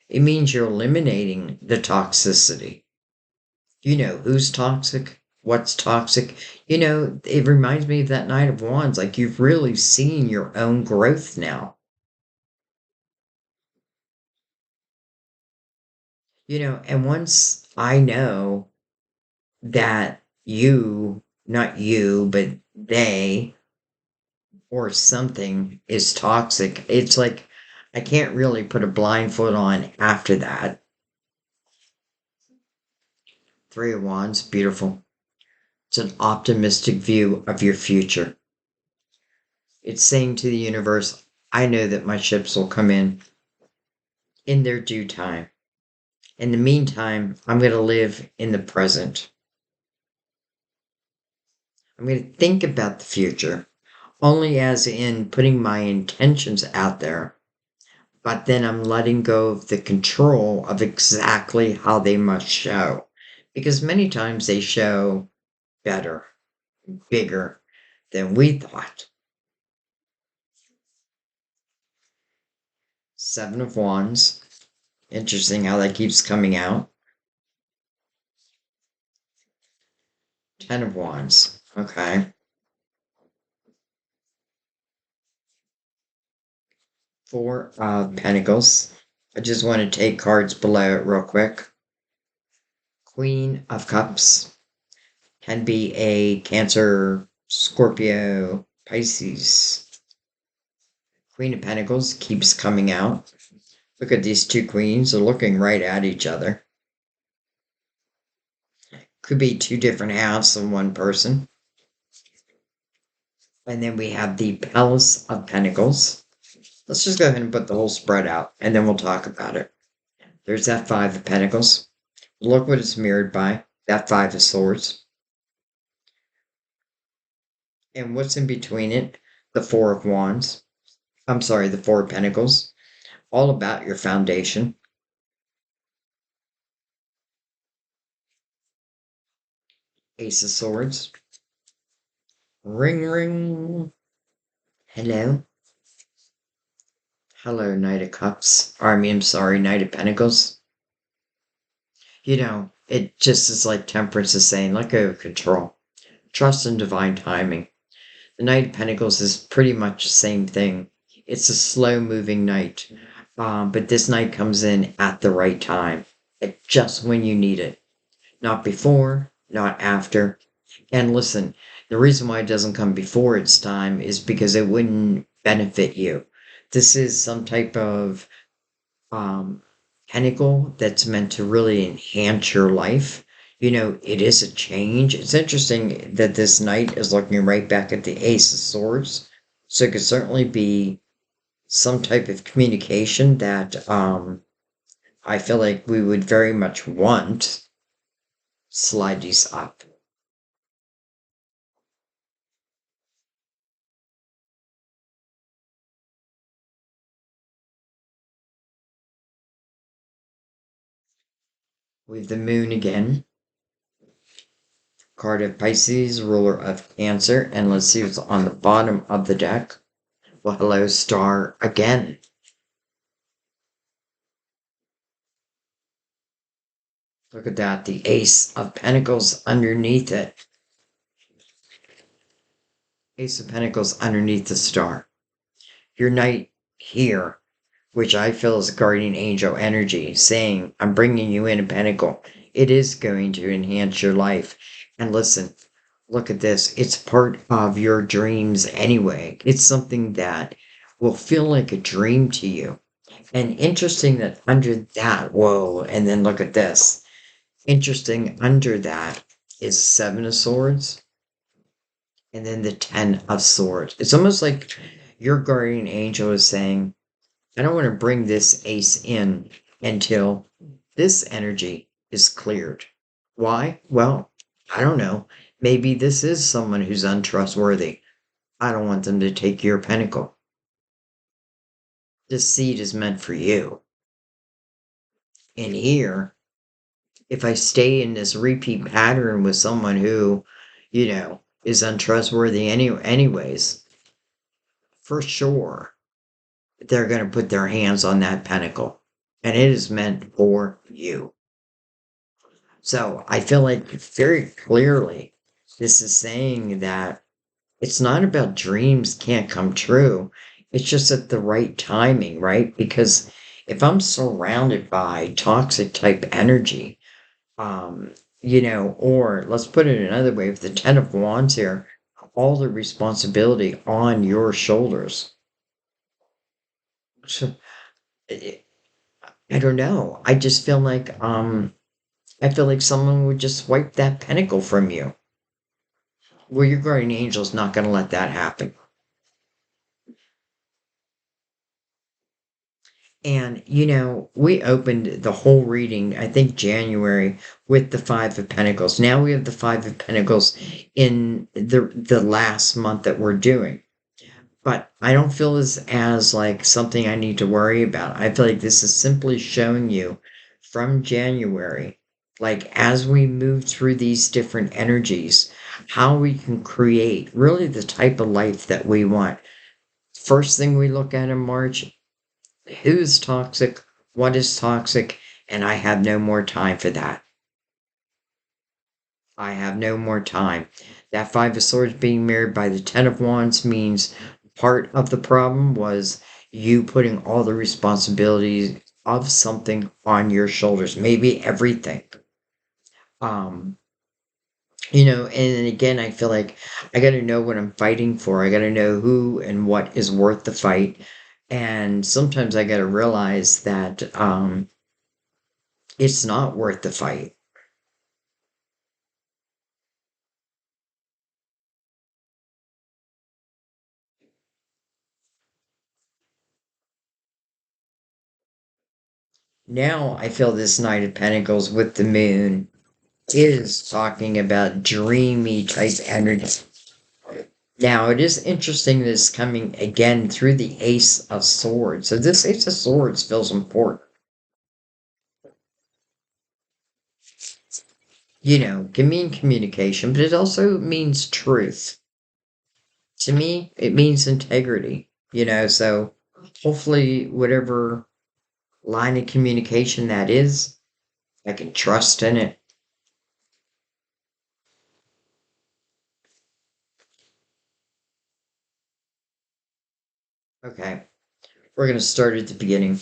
It means you're eliminating the toxicity. Who's toxic, what's toxic. It reminds me of that Knight of Wands. Like you've really seen your own growth now. And once I know that not you, but they or something is toxic, it's like I can't really put a blindfold on after that. Three of Wands, beautiful. It's an optimistic view of your future. It's saying to the universe, I know that my ships will come in their due time. In the meantime, I'm going to live in the present. I'm going to think about the future, only as in putting my intentions out there, but then I'm letting go of the control of exactly how they must show. Because many times they show better, bigger than we thought. Seven of Wands. Interesting how that keeps coming out. Ten of Wands. Okay. Four of Pentacles. I just want to take cards below it real quick. Queen of Cups. Can be a Cancer, Scorpio, Pisces. Queen of Pentacles keeps coming out. Look at these two queens. They're looking right at each other. Could be two different halves of one person. And then we have the Palace of Pentacles. Let's just go ahead and put the whole spread out, and then we'll talk about it. There's that Five of Pentacles. Look what it's mirrored by. That Five of Swords. And what's in between it? The Four of Wands. I'm sorry, the Four of Pentacles, all about your foundation. Ace of Swords. Ring, ring. Hello. Hello, Knight of Cups. Or, I mean, I'm sorry, Knight of Pentacles. It just is like Temperance is saying, let go of control. Trust in divine timing. The Knight of Pentacles is pretty much the same thing. It's a slow moving knight. But this knight comes in at the right time, at just when you need it. Not before, not after. And listen, the reason why it doesn't come before its time is because it wouldn't benefit you. This is some type of um, pinnacle that's meant to really enhance your life. It is a change. It's interesting that this knight is looking right back at the Ace of Swords. So it could certainly be some type of communication that I feel like we would very much want. Slide these up. We have the moon again. Card of Pisces, ruler of Cancer. And let's see what's on the bottom of the deck. Well, hello, star again. Look at that, the Ace of Pentacles underneath it. Ace of Pentacles underneath the star. Your knight here, which I feel is a guardian angel energy, saying, I'm bringing you in a pentacle. It is going to enhance your life. And listen, look at this. It's part of your dreams anyway. It's something that will feel like a dream to you. And interesting that under that, whoa, and then look at this. Interesting under that is Seven of Swords and then the Ten of Swords. It's almost like your guardian angel is saying, I don't want to bring this ace in until this energy is cleared. Why? Well, I don't know. Maybe this is someone who's untrustworthy. I don't want them to take your pentacle. This seed is meant for you. And here, if I stay in this repeat pattern with someone who, is untrustworthy anyways, for sure, they're going to put their hands on that pentacle. And it is meant for you. So I feel like very clearly this is saying that it's not about dreams can't come true. It's just at the right timing, right? Because if I'm surrounded by toxic type energy, or let's put it another way, with the Ten of Wands here, all the responsibility on your shoulders. So I don't know. I feel like someone would just wipe that pentacle from you. Well, your guardian angel's not going to let that happen. And, we opened the whole reading, I think January, with the Five of Pentacles. Now we have the Five of Pentacles in the last month that we're doing. But I don't feel as like something I need to worry about. I feel like this is simply showing you from January, like as we move through these different energies, how we can create really the type of life that we want. First thing we look at in March, who's toxic, what is toxic, and I have no more time for that. I have no more time. That Five of Swords being mirrored by the Ten of Wands means part of the problem was you putting all the responsibilities of something on your shoulders, maybe everything. Um, and again, I feel like I got to know what I'm fighting for. I got to know who and what is worth the fight. And sometimes I got to realize that it's not worth the fight. Now I feel this Knight of Pentacles with the moon is talking about dreamy type energy. Now, it is interesting that it's coming again through the Ace of Swords. So, this Ace of Swords feels important. Can mean communication, but it also means truth. To me, it means integrity. So hopefully, whatever line of communication that is, I can trust in it. Okay, we're going to start at the beginning.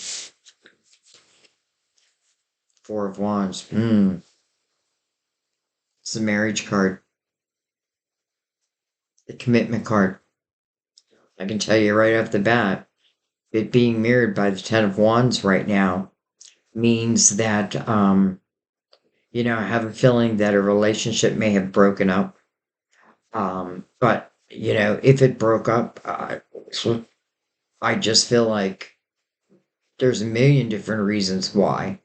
Four of Wands. It's the marriage card, the commitment card. I can tell you right off the bat, it being mirrored by the Ten of Wands right now means that, I have a feeling that a relationship may have broken up. But if it broke up, I just feel like there's a million different reasons why.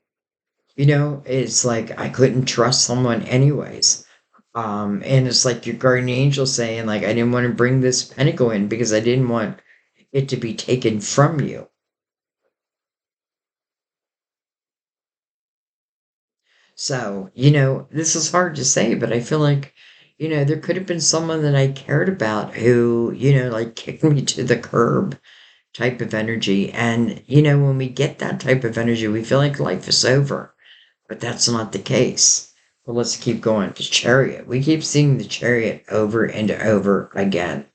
It's like I couldn't trust someone anyways. And it's like your guardian angel saying, like, I didn't want to bring this pentacle in because I didn't want it to be taken from you. So, this is hard to say, but I feel like, there could have been someone that I cared about who, like kicked me to the curb type of energy. And, when we get that type of energy, we feel like life is over. But that's not the case. Well, let's keep going. The chariot. We keep seeing the chariot over and over again.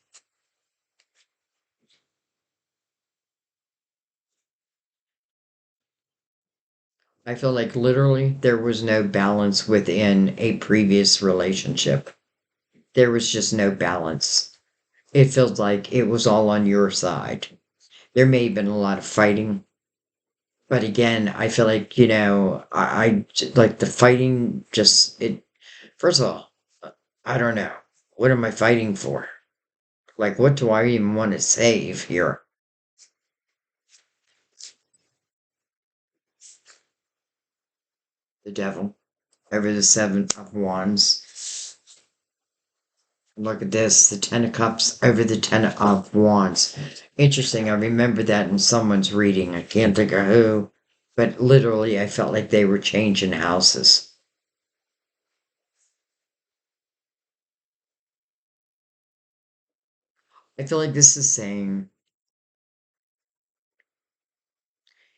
I feel like literally there was no balance within a previous relationship. There was just no balance. It feels like it was all on your side. There may have been a lot of fighting, but again, I feel like, like the fighting first of all, I don't know. What am I fighting for? Like, what do I even want to save here? The devil over the Seven of Wands. Look at this, the Ten of Cups over the Ten of Wands. Interesting, I remember that in someone's reading. I can't think of who, but literally I felt like they were changing houses. I feel like this is saying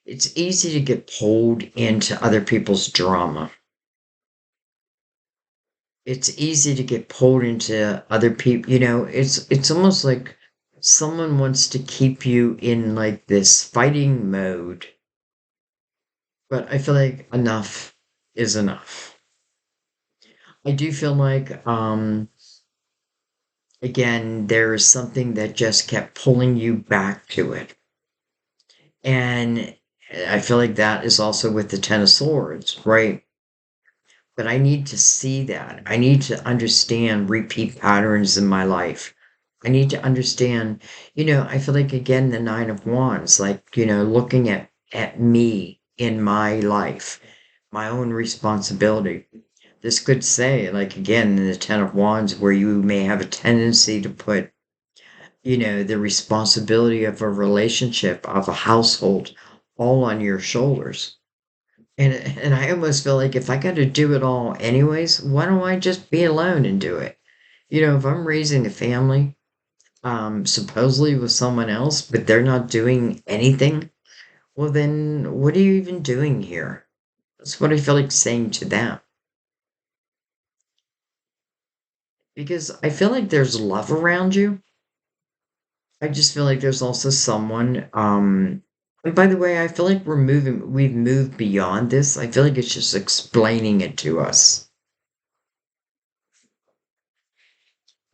it's easy to get pulled into other people's drama. It's easy to get pulled into other people. It's almost like someone wants to keep you in like this fighting mode, but I feel like enough is enough. I do feel like again there is something that just kept pulling you back to it. And I feel like that is also with the Ten of Swords, right? But I need to see that. I need to understand repeat patterns in my life. I need to understand, I feel like again the Nine of Wands, like, looking at me in my life, my own responsibility. This could say, like again, in the Ten of Wands, where you may have a tendency to put, the responsibility of a relationship, of a household, all on your shoulders. And I almost feel like if I got to do it all anyways, why don't I just be alone and do it? If I'm raising a family, supposedly with someone else, but they're not doing anything, well then what are you even doing here? That's what I feel like saying to them. Because I feel like there's love around you. I just feel like there's also someone, and by the way, I feel like we've moved beyond this. I feel like it's just explaining it to us.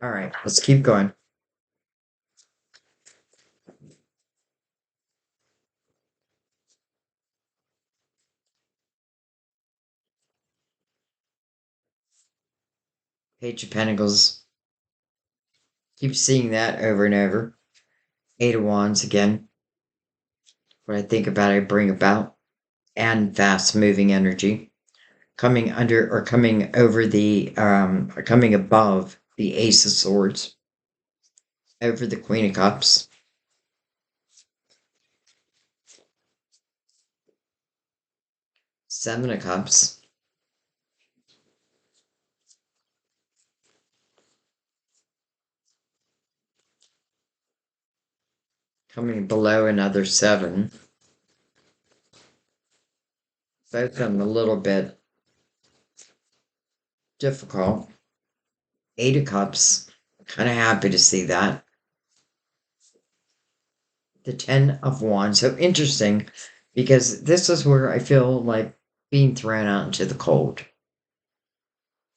All right, let's keep going. Page of Pentacles. Keep seeing that over and over. Eight of Wands again. What I think about, I bring about. And fast moving energy. Coming under or coming over or coming above the Ace of Swords. over the Queen of Cups, Seven of Cups, coming below another seven. Both of them a little bit difficult. Eight of Cups, kind of happy to see that. The Ten of Wands. So interesting because this is where I feel like being thrown out into the cold.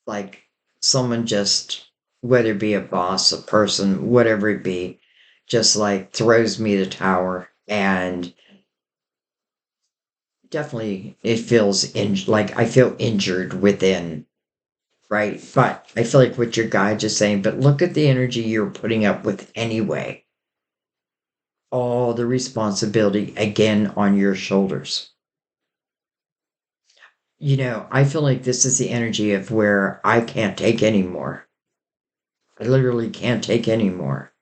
Like someone just, whether it be a boss, a person, whatever it be, just like throws me the tower and definitely it feels like I feel injured within, right? But I feel like what your guide is saying, but look at the energy you're putting up with anyway. All the responsibility again on your shoulders. I feel like this is the energy of where I can't take anymore. I literally can't take anymore.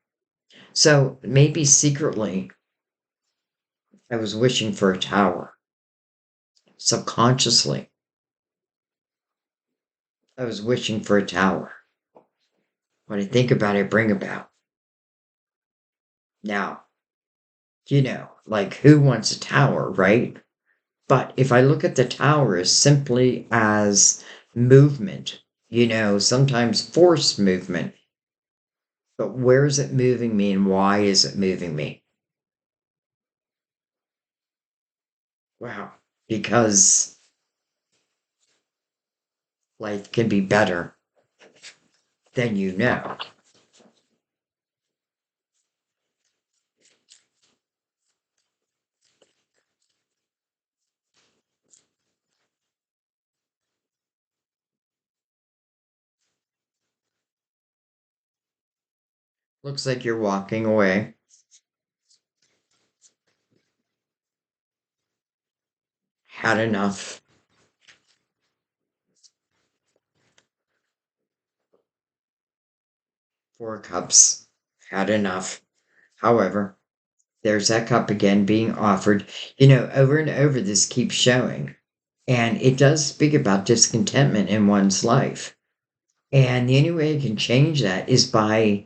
So maybe secretly, I was wishing for a tower. Subconsciously, I was wishing for a tower. When I think about it, bring about. Now, like who wants a tower, right? But if I look at the tower as simply as movement, sometimes forced movement, but where is it moving me and why is it moving me? Wow. Because life can be better than you know. Looks like you're walking away. Had enough. Four cups. Had enough. However, there's that cup again being offered. Over and over, this keeps showing. And it does speak about discontentment in one's life. And the only way you can change that is by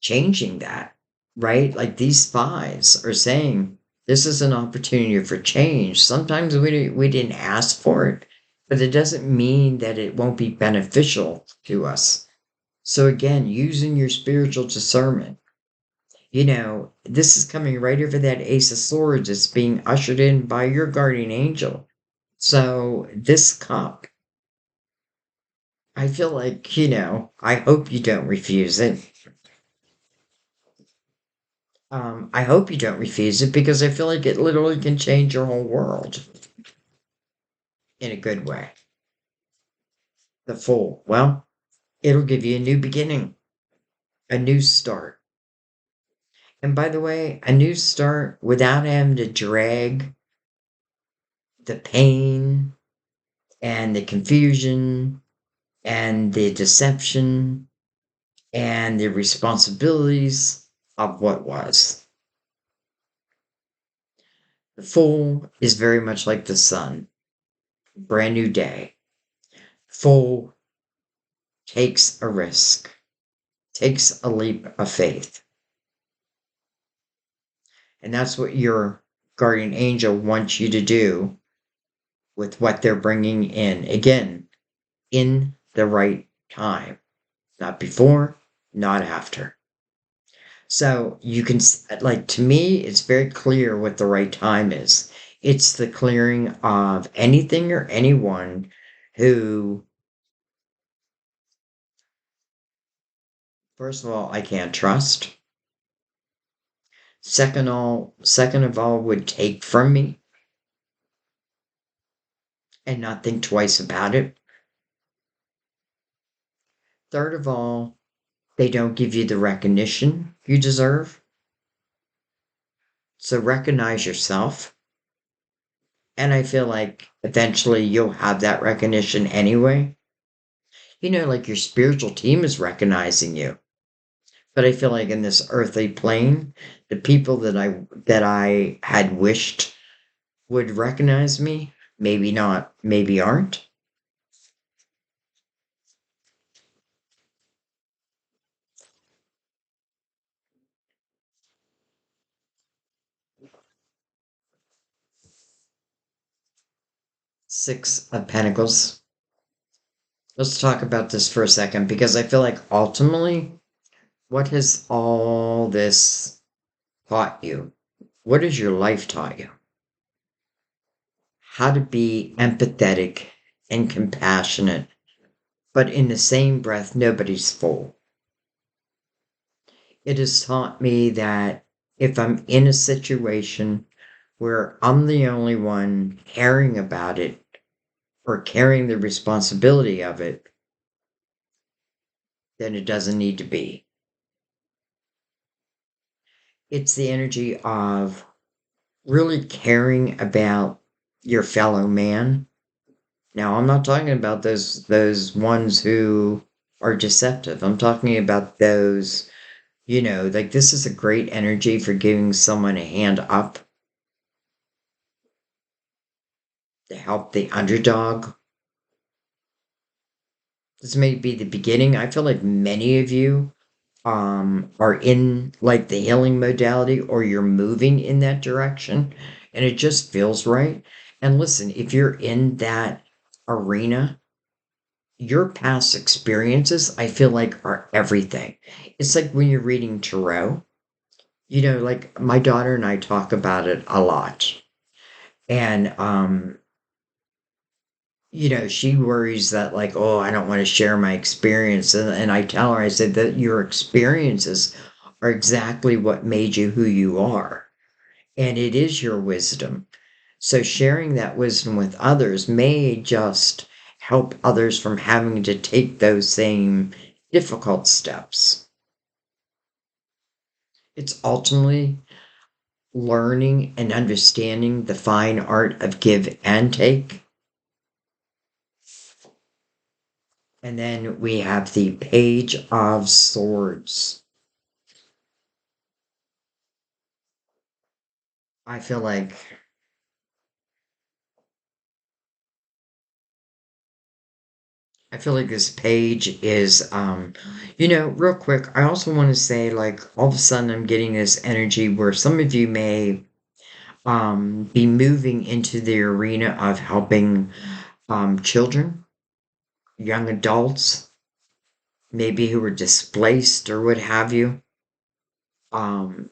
changing that, right? Like these fives are saying, this is an opportunity for change. Sometimes we didn't ask for it, but it doesn't mean that it won't be beneficial to us. So again, using your spiritual discernment, this is coming right over that Ace of Swords. It's being ushered in by your guardian angel. So this cup, I feel like, I hope you don't refuse it. I hope you don't refuse it because I feel like it literally can change your whole world in a good way. The Fool, well, it'll give you a new beginning, a new start. And by the way, a new start without having to drag the pain and the confusion and the deception and the responsibilities of what was. The Fool is very much like the sun. Brand new day. Fool takes a risk, takes a leap of faith. And that's what your guardian angel wants you to do with what they're bringing in. Again, in the right time, not before, not after. So you can, like, to me, it's very clear what the right time is. It's the clearing of anything or anyone who, first of all, I can't trust. Second of all, would take from me and not think twice about it. Third of all, they don't give you the recognition you deserve. So recognize yourself. And I feel like eventually you'll have that recognition anyway. Like your spiritual team is recognizing you. But I feel like in this earthly plane, the people that I had wished would recognize me, maybe not, maybe aren't. 6 of Pentacles. Let's talk about this for a second because I feel like ultimately, what has all this taught you? What has your life taught you? How to be empathetic and compassionate, but in the same breath, nobody's full. It has taught me that if I'm in a situation where I'm the only one caring about it or carrying the responsibility of it, then it doesn't need to be. It's the energy of really caring about your fellow man. Now, I'm not talking about those ones who are deceptive. I'm talking about those, like this is a great energy for giving someone a hand up to help the underdog. This may be the beginning. I feel like many of you are in like the healing modality or you're moving in that direction and it just feels right. And listen, if you're in that arena, your past experiences, I feel like are everything. It's like when you're reading tarot, like my daughter and I talk about it a lot. And she worries that like, oh, I don't want to share my experience. And I tell her, I said that your experiences are exactly what made you who you are. And it is your wisdom. So sharing that wisdom with others may just help others from having to take those same difficult steps. It's ultimately learning and understanding the fine art of give and take. And then we have the Page of Swords. I feel like this page is real quick, I also want to say like all of a sudden I'm getting this energy where some of you may be moving into the arena of helping children, young adults, maybe who were displaced or what have you. Um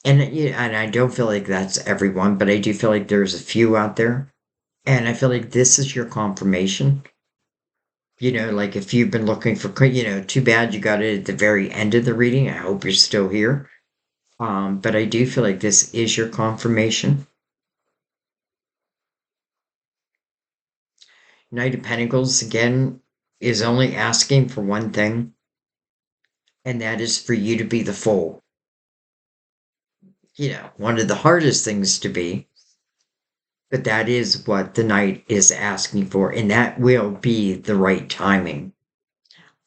and I don't feel like that's everyone, but I do feel like there's a few out there. And I feel like this is your confirmation. Like if you've been looking for, too bad you got it at the very end of the reading. I hope you're still here. But I do feel like this is your confirmation. Knight of Pentacles, again, is only asking for one thing, and that is for you to be the full. One of the hardest things to be, but that is what the Knight is asking for, and that will be the right timing.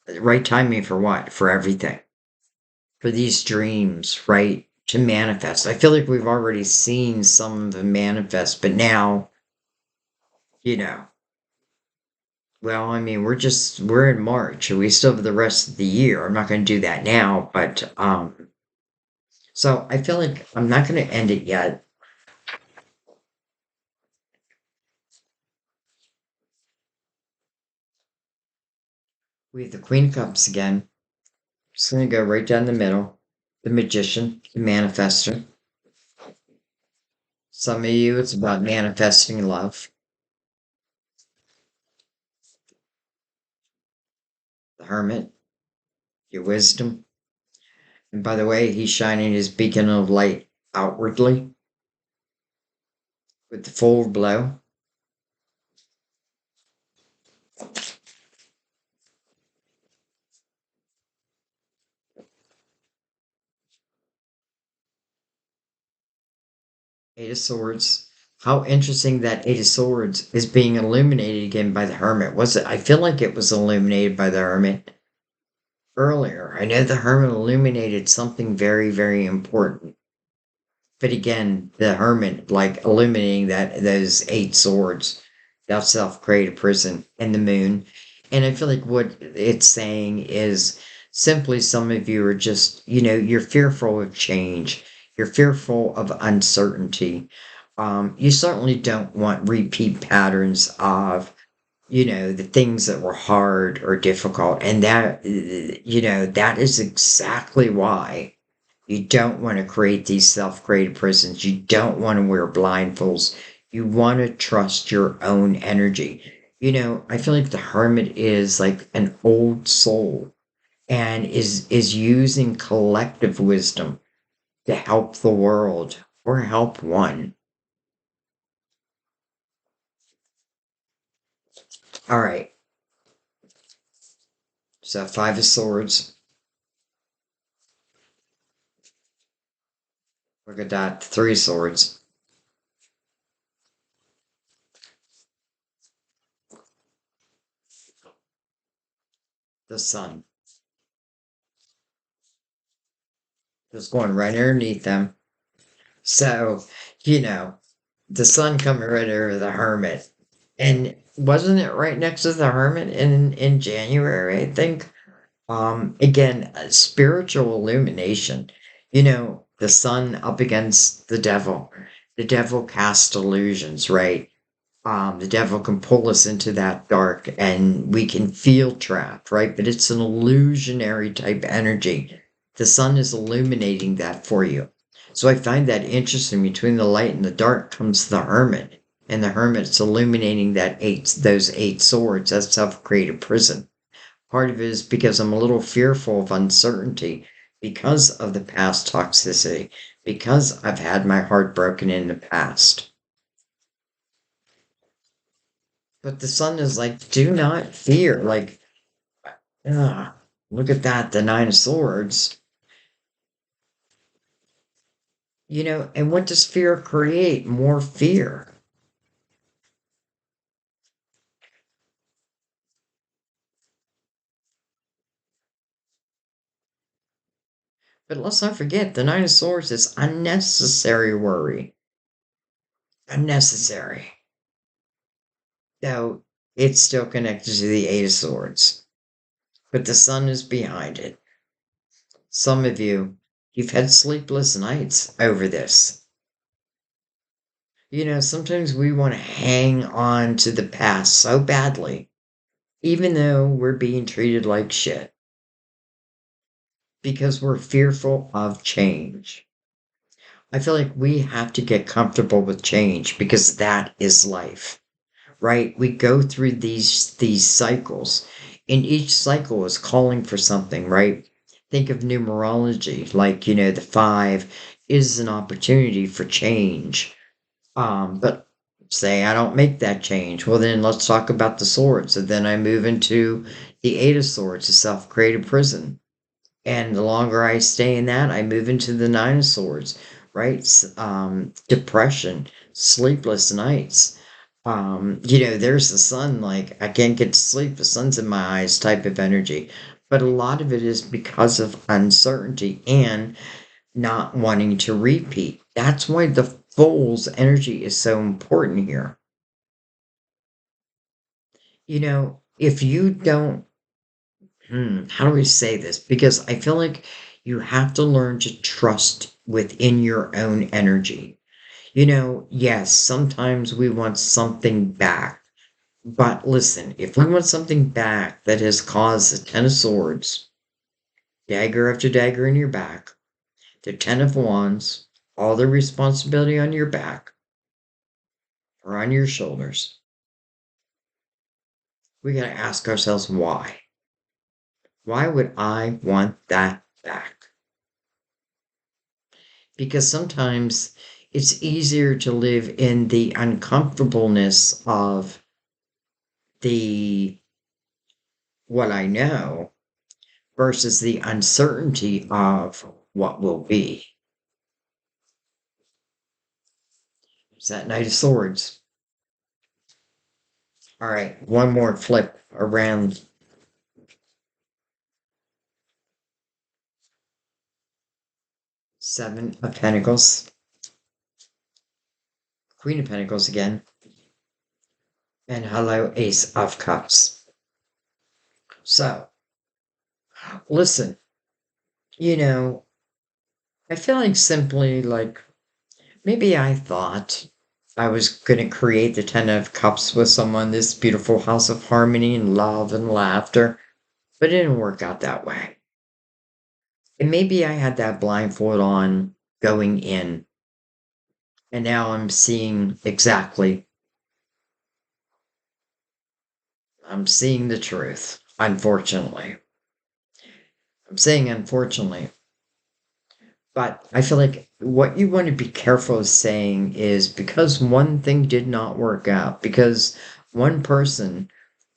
The right timing for what? For everything. For these dreams, right? To manifest. I feel like we've already seen some of them manifest, but now, you know, well, I mean, we're in March, and we still have the rest of the year. I'm not going to do that now, but, so I feel like I'm not going to end it yet. We have the Queen of Cups again. Just going to go right down the middle. The Magician, the Manifester. Some of you, it's about manifesting love. The Hermit, your wisdom. And by the way, he's shining his beacon of light outwardly with the full blow. Eight of Swords. How interesting that Eight of Swords is being illuminated again by the Hermit. Was it? I feel like it was illuminated by the Hermit. earlier. I know the Hermit illuminated something very, very important. But again, the Hermit, like illuminating those eight swords, thou self create a prison, and the moon. And I feel like what it's saying is simply some of you are just, you're fearful of change. You're fearful of uncertainty. You certainly don't want repeat patterns of the things that were hard or difficult. And that is exactly why you don't want to create these self created prisons. You don't want to wear blindfolds. You want to trust your own energy. I feel like the hermit is like an old soul and is using collective wisdom to help the world or help one. All right. So five of swords. Look at that. Three swords. The sun. Just going right underneath them. So, you know, the sun coming right over the hermit. And wasn't it right next to the hermit in January, I think? Again, spiritual illumination. The sun up against the devil. The devil casts illusions, right? The devil can pull us into that dark and we can feel trapped, right? But it's an illusionary type energy. The sun is illuminating that for you. So I find that interesting. Between the light and the dark comes the hermit. And the hermit's illuminating those eight swords. That's self-created prison. Part of it is because I'm a little fearful of uncertainty because of the past toxicity, because I've had my heart broken in the past. But the sun is like, do not fear. Like, look at that, the nine of swords. And what does fear create? More fear. But let's not forget, the nine of swords is unnecessary worry. Unnecessary. Though it's still connected to the eight of swords. But the sun is behind it. Some of you've had sleepless nights over this. Sometimes we want to hang on to the past so badly, even though we're being treated like shit, because we're fearful of change. I feel like we have to get comfortable with change because that is life, right? We go through these cycles, and each cycle is calling for something, right? Think of numerology, like, the five is an opportunity for change. But say I don't make that change. Well, then let's talk about the swords. And then I move into the eight of swords, a self-created prison. And the longer I stay in that, I move into the nine of swords, right? Depression, sleepless nights. There's the sun, like I can't get to sleep, the sun's in my eyes type of energy. But a lot of it is because of uncertainty and not wanting to repeat. That's why the fool's energy is so important here. If you don't, how do we say this? Because I feel like you have to learn to trust within your own energy. Yes, sometimes we want something back. But listen, if we want something back that has caused the Ten of Swords, dagger after dagger in your back, the Ten of Wands, all the responsibility on your back or on your shoulders, we got to ask ourselves why. Why would I want that back? Because sometimes it's easier to live in the uncomfortableness of the what I know versus the uncertainty of what will be. It's that Knight of Swords. All right, one more flip around. Seven of Pentacles, Queen of Pentacles again, and hello, Ace of Cups. So, listen, you know, I feel like simply like maybe I thought I was going to create the Ten of Cups with someone, this beautiful house of harmony and love and laughter, but it didn't work out that way. And maybe I had that blindfold on going in, and now I'm seeing the truth, unfortunately. I'm saying unfortunately, but I feel like what you want to be careful of saying is because one thing did not work out, because one person,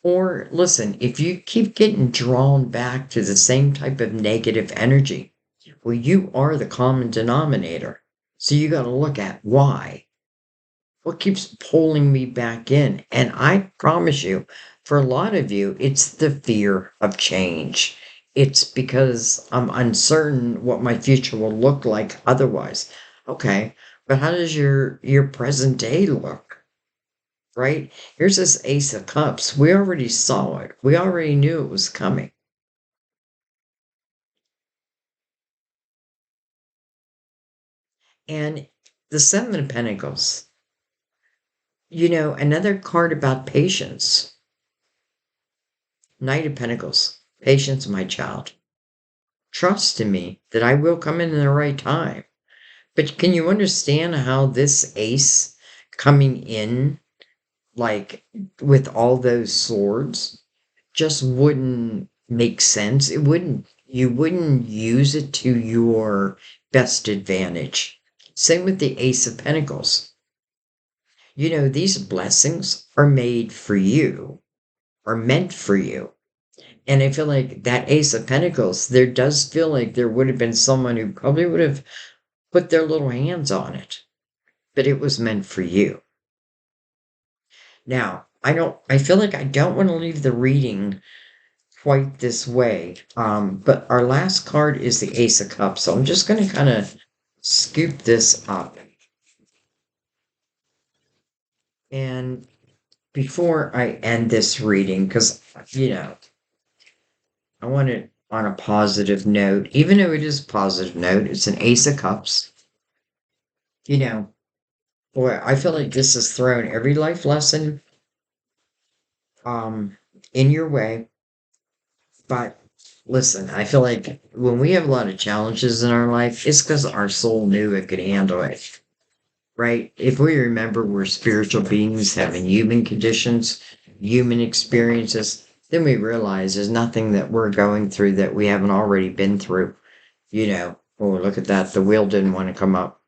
or listen, if you keep getting drawn back to the same type of negative energy, well, you are the common denominator. So you got to look at why. What keeps pulling me back in? And I promise you, for a lot of you, it's the fear of change. It's because I'm uncertain what my future will look like otherwise. Okay, but how does your present day look? Right? Here's this Ace of Cups. We already saw it. We already knew it was coming. And the Seven of Pentacles, another card about patience. Knight of Pentacles. Patience, my child. Trust in me that I will come in the right time. But can you understand how this ace coming in, like with all those swords, just wouldn't make sense? You wouldn't use it to your best advantage. Same with the Ace of Pentacles. These blessings are made for you, are meant for you. And I feel like that Ace of Pentacles, there does feel like there would have been someone who probably would have put their little hands on it, but it was meant for you. Now, I feel like I don't want to leave the reading quite this way. But our last card is the Ace of Cups. So I'm just going to kind of scoop this up. And before I end this reading, because, I want it on a positive note, even though it is a positive note, it's an Ace of Cups. You know, boy, I feel like this has thrown every life lesson um in your way. But listen, I feel like when we have a lot of challenges in our life, it's because our soul knew it could handle it, right? If we remember we're spiritual beings having human conditions, human experiences, then we realize there's nothing that we're going through that we haven't already been through. Oh, look at that. The wheel didn't want to come up.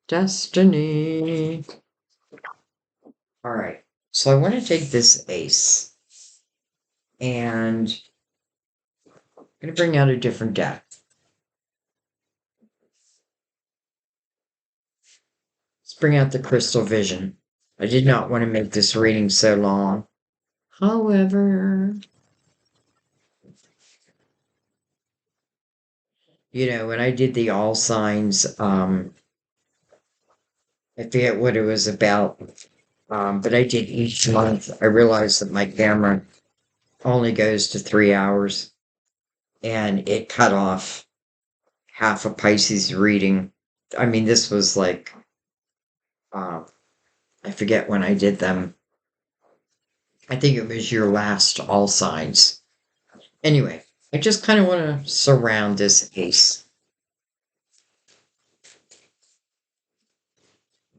Destiny. All right. So I want to take this ace and I'm going to bring out a different deck. Let's bring out the crystal vision. I did not want to make this reading so long. However, when I did the all signs, I forget what it was about, but I did each month. I realized that my camera only goes to 3 hours and it cut off half a Pisces reading. I mean, this was like, um, I forget when I did them. I think it was your last all signs. Anyway, I just kind of want to surround this ace.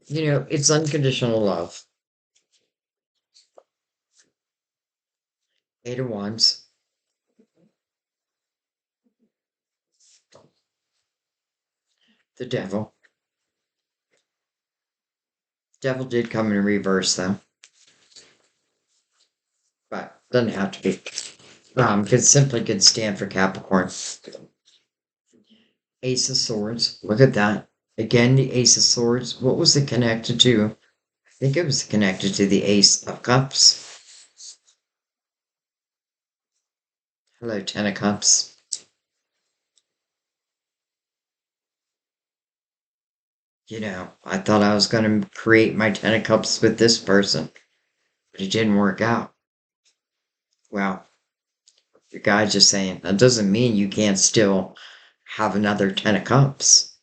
It's unconditional love. Eight of Wands. The Devil. Devil did come in reverse, though. But doesn't have to be. Could stand for Capricorn. Ace of Swords. Look at that. Again, the Ace of Swords. What was it connected to? I think it was connected to the Ace of Cups. Hello, Ten of Cups. I thought I was going to create my 10 of cups with this person, but it didn't work out. Well, your guy's just saying that doesn't mean you can't still have another 10 of cups.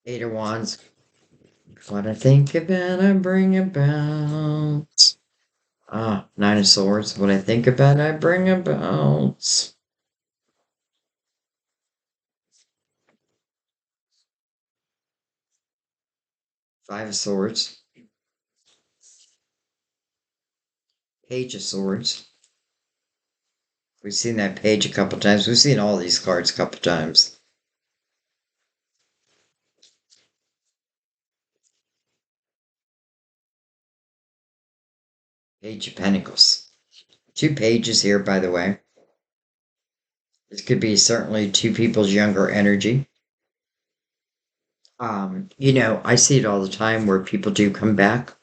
Eight of wands. What I think about, I bring about. Ah, nine of swords. What I think about, I bring about. Five of swords. Page of swords. We've seen that page a couple times. We've seen all these cards a couple times. Page of pentacles. Two pages here, by the way. This could be certainly two people's younger energy. I see it all the time where people do come back.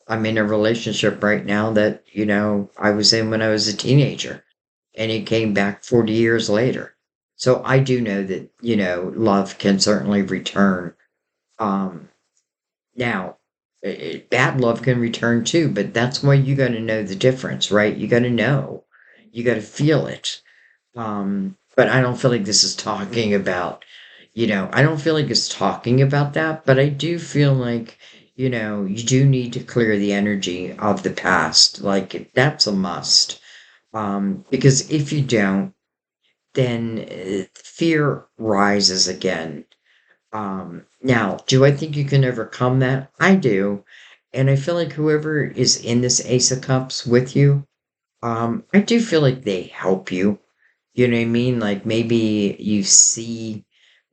I'm in a relationship right now that, I was in when I was a teenager, and it came back 40 years later. So I do know that, love can certainly return. Um, Now, bad love can return too, but that's why you got to know the difference, right? You got to know, you got to feel it. But I don't feel like this is talking about, I don't feel like it's talking about that, but I do feel like, you do need to clear the energy of the past. Like that's a must. Because if you don't, then fear rises again. Now, do I think you can overcome that? I do. And I feel like whoever is in this Ace of Cups with you, I do feel like they help you. You know what I mean? Like maybe you see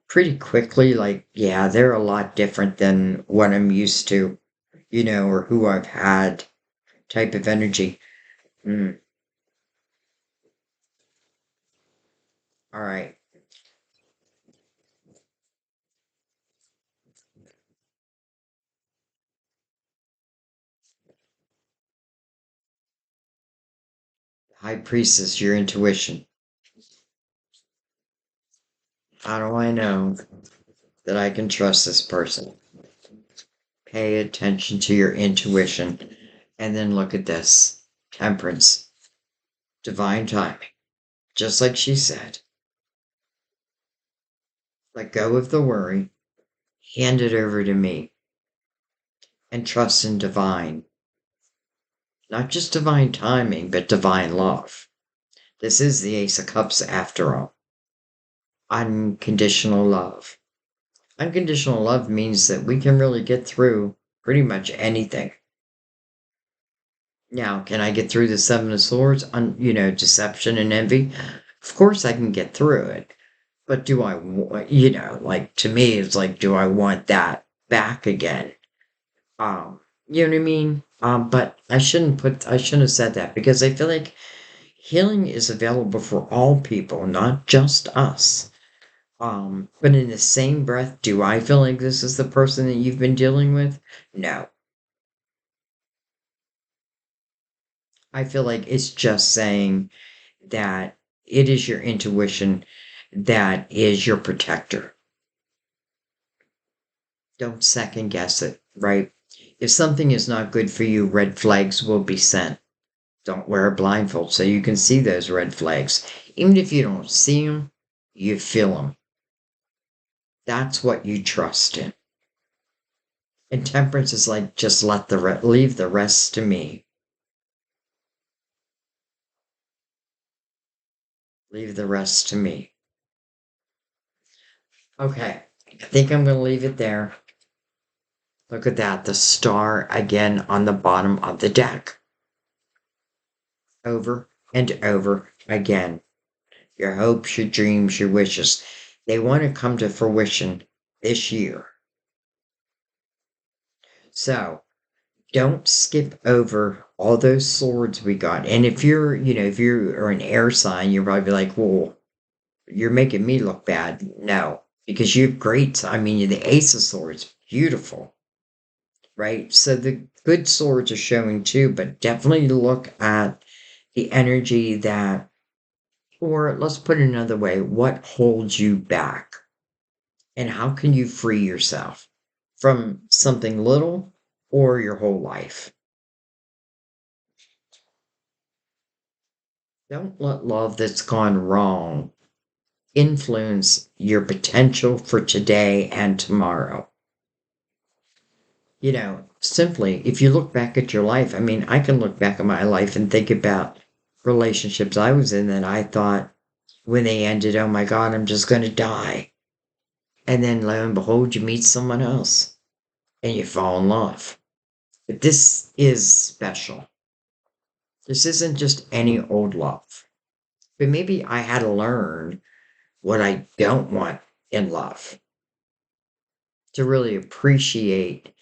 pretty quickly, like, yeah, they're a lot different than what I'm used to, or who I've had type of energy. Mm, all right. High Priestess, your intuition. How do I know that I can trust this person? Pay attention to your intuition. And then look at this. Temperance. Divine timing. Just like she said. Let go of the worry. Hand it over to me. And trust in divine. Not just divine timing, but divine love. This is the Ace of Cups after all. Unconditional love. Unconditional love means that we can really get through pretty much anything. Now, can I get through the Seven of Swords on, deception and envy? Of course I can get through it. But do I, like to me, it's like, do I want that back again? You know what I mean? But I shouldn't have said that because I feel like healing is available for all people, not just us. But in the same breath, do I feel like this is the person that you've been dealing with? No. I feel like it's just saying that it is your intuition that is your protector. Don't second guess it, right? If something is not good for you, red flags will be sent. Don't wear a blindfold so you can see those red flags. Even if you don't see them, you feel them. That's what you trust in. And temperance is like just leave the rest to me. Leave the rest to me. Okay, I think I'm going to leave it there. Look at that, the star again on the bottom of the deck. Over and over again. Your hopes, your dreams, your wishes. They want to come to fruition this year. So don't skip over all those swords we got. And if if you are an air sign, you're probably like, well, you're making me look bad. No, because you have great, I mean, the Ace of Swords, beautiful, right? So the good swords are showing too, but definitely look at the energy that Or let's put it another way, what holds you back? And how can you free yourself from something little or your whole life? Don't let love that's gone wrong influence your potential for today and tomorrow. Simply, if you look back at your life, I mean, I can look back at my life and think about relationships I was in that I thought when they ended, oh my God, I'm just going to die. And then lo and behold, you meet someone else and you fall in love. But this is special. This isn't just any old love. But maybe I had to learn what I don't want in love to really appreciate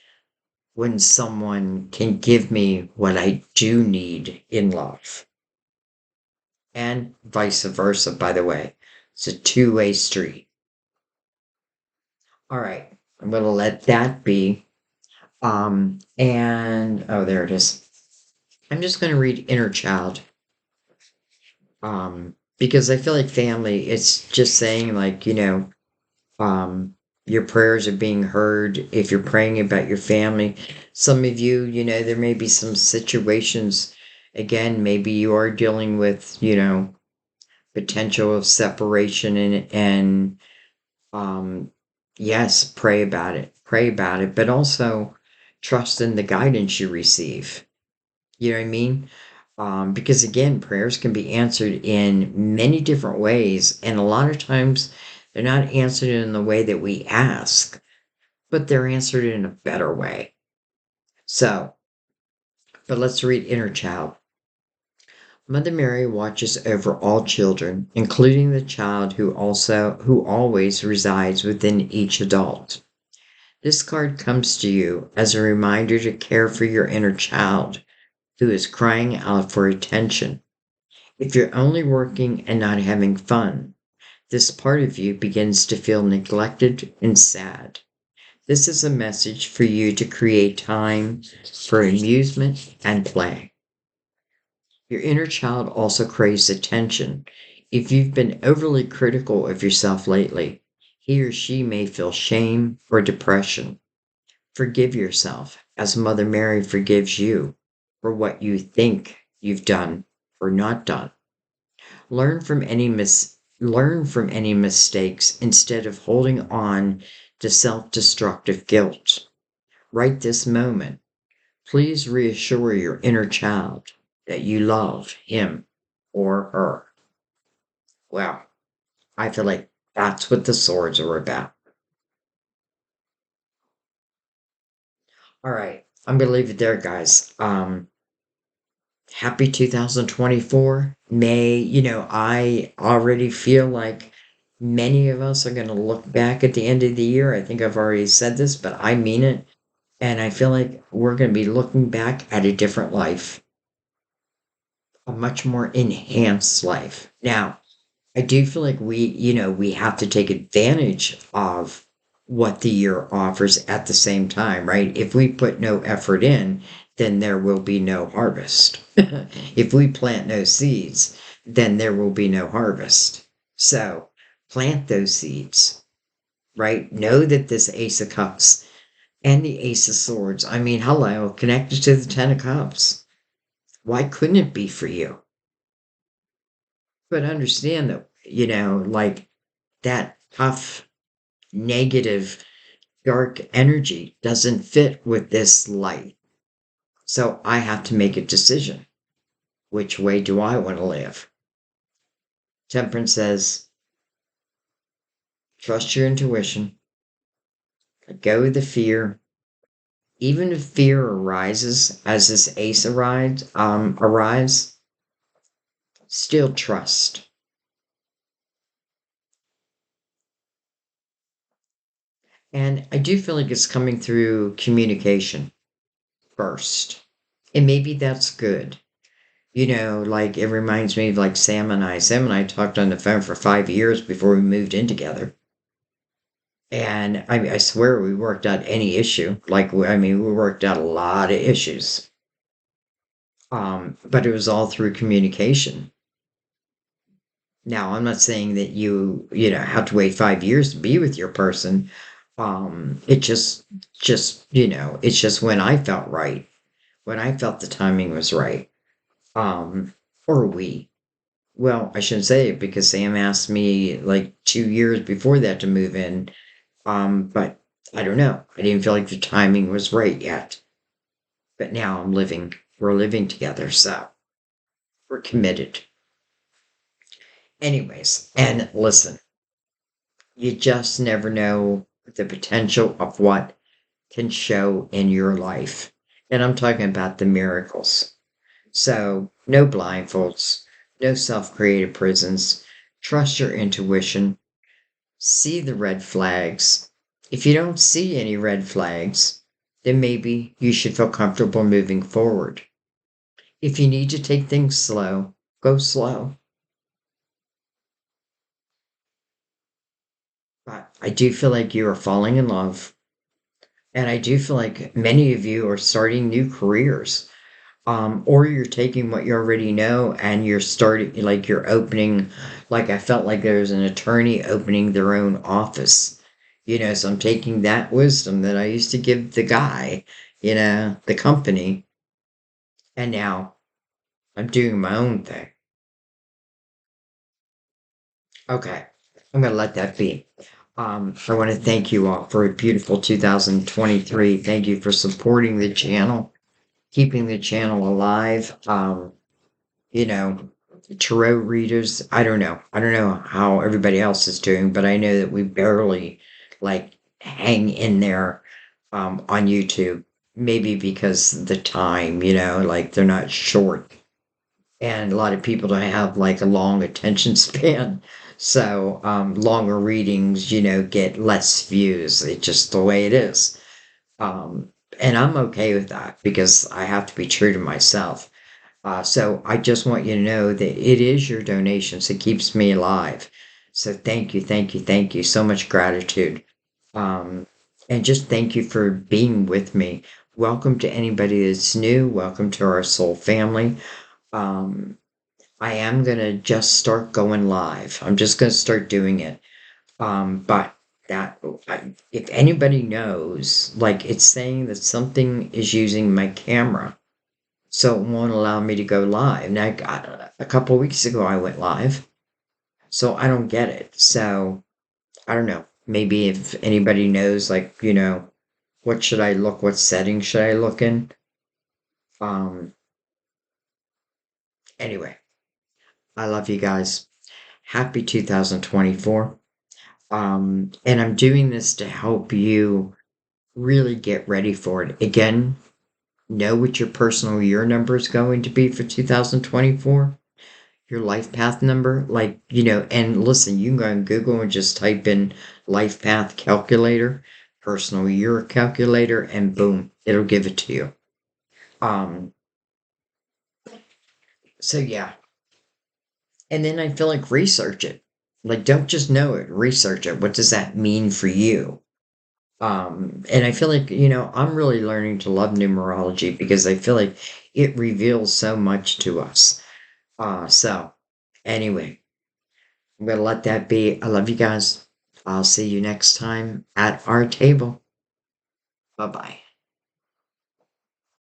when someone can give me what I do need in love. And vice versa, by the way. It's a two-way street. All right, I'm going to let that be. And oh, there it is. I'm just going to read Inner Child. Because I feel like family, it's just saying, like, um, your prayers are being heard if you're praying about your family. Some of you, there may be some situations, again, maybe you are dealing with, potential of separation and um, yes, pray about it, but also trust in the guidance you receive. You know what I mean? Because again, prayers can be answered in many different ways, and a lot of times they're not answered in the way that we ask, but they're answered in a better way. So, but let's read Inner Child. Mother Mary watches over all children, including the child who always resides within each adult. This card comes to you as a reminder to care for your inner child who is crying out for attention. If you're only working and not having fun, this part of you begins to feel neglected and sad. This is a message for you to create time for amusement and play. Your inner child also craves attention. If you've been overly critical of yourself lately, he or she may feel shame or depression. Forgive yourself as Mother Mary forgives you for what you think you've done or not done. Learn from any mistakes instead of holding on to self-destructive guilt. Right this moment, please reassure your inner child that you love him or her. Well, I feel like that's what the swords are about. All right, I'm gonna leave it there, guys. Happy 2024. I already feel like many of us are going to look back at the end of the year. I think I've already said this, but I mean it. And I feel like we're going to be looking back at a different life, a much more enhanced life. Now, I do feel like we have to take advantage of what the year offers at the same time, right? If we put no effort in, then there will be no harvest. If we plant no seeds, then there will be no harvest. So plant those seeds, right? Know that this Ace of Cups and the Ace of Swords, I mean, hello, connected to the Ten of Cups. Why couldn't it be for you? But understand that, like that tough, negative, dark energy doesn't fit with this light. So I have to make a decision. Which way do I want to live? Temperance says, trust your intuition, let go of the fear. Even if fear arises as this ace arrives, still trust. And I do feel like it's coming through communication first. And maybe that's good. Like it reminds me of like Sam and I. Sam and I talked on the phone for 5 years before we moved in together. And I swear we worked out any issue. We worked out a lot of issues. But it was all through communication. Now, I'm not saying that you have to wait 5 years to be with your person. It it's just when I felt right, when I felt the timing was right. Um, or we. Well, I shouldn't say it because Sam asked me like 2 years before that to move in. But I don't know. I didn't feel like the timing was right yet. But now we're living together, so we're committed. Anyways, and listen, you just never know the potential of what can show in your life. And I'm talking about the miracles. So, no blindfolds, no self created prisons. Trust your intuition. See the red flags. If you don't see any red flags, then maybe you should feel comfortable moving forward. If you need to take things slow, go slow. But I do feel like you are falling in love. And I do feel like many of you are starting new careers. Or you're taking what you already know and you're starting, like you're opening, like I felt like there's an attorney opening their own office. So I'm taking that wisdom that I used to give the guy, the company, and now I'm doing my own thing. Okay, I'm gonna let that be. I want to thank you all for a beautiful 2023. Thank you for supporting the channel, keeping the channel alive. You know, tarot readers, I don't know. I don't know how everybody else is doing, but I know that we barely like hang in there on YouTube. Maybe because the time, like they're not short. And a lot of people don't have like a long attention span. So longer readings, get less views. It's just the way it is. Um, and I'm okay with that because I have to be true to myself. So I just want you to know that it is your donations that keeps me alive. So thank you, thank you, thank you. So much gratitude. Um, and just thank you for being with me. Welcome to anybody that's new. Welcome to our soul family. Um, I am going to just start going live. I'm just going to start doing it. But that, if anybody knows, like it's saying that something is using my camera so it won't allow me to go live. Now, a couple of weeks ago, I went live, so I don't get it. So I don't know. Maybe if anybody knows, like what should I look? What settings should I look in? Um. Anyway, I love you guys. Happy 2024. And I'm doing this to help you really get ready for it. Again, know what your personal year number is going to be for 2024, your life path number, and listen, you can go on Google and just type in life path calculator, personal year calculator, and boom, it'll give it to you. Um, so yeah. And then I feel like research it. Like, don't just know it, research it. What does that mean for you? And I feel like, I'm really learning to love numerology because I feel like it reveals so much to us. So anyway, I'm going to let that be. I love you guys. I'll see you next time at our table. Bye bye.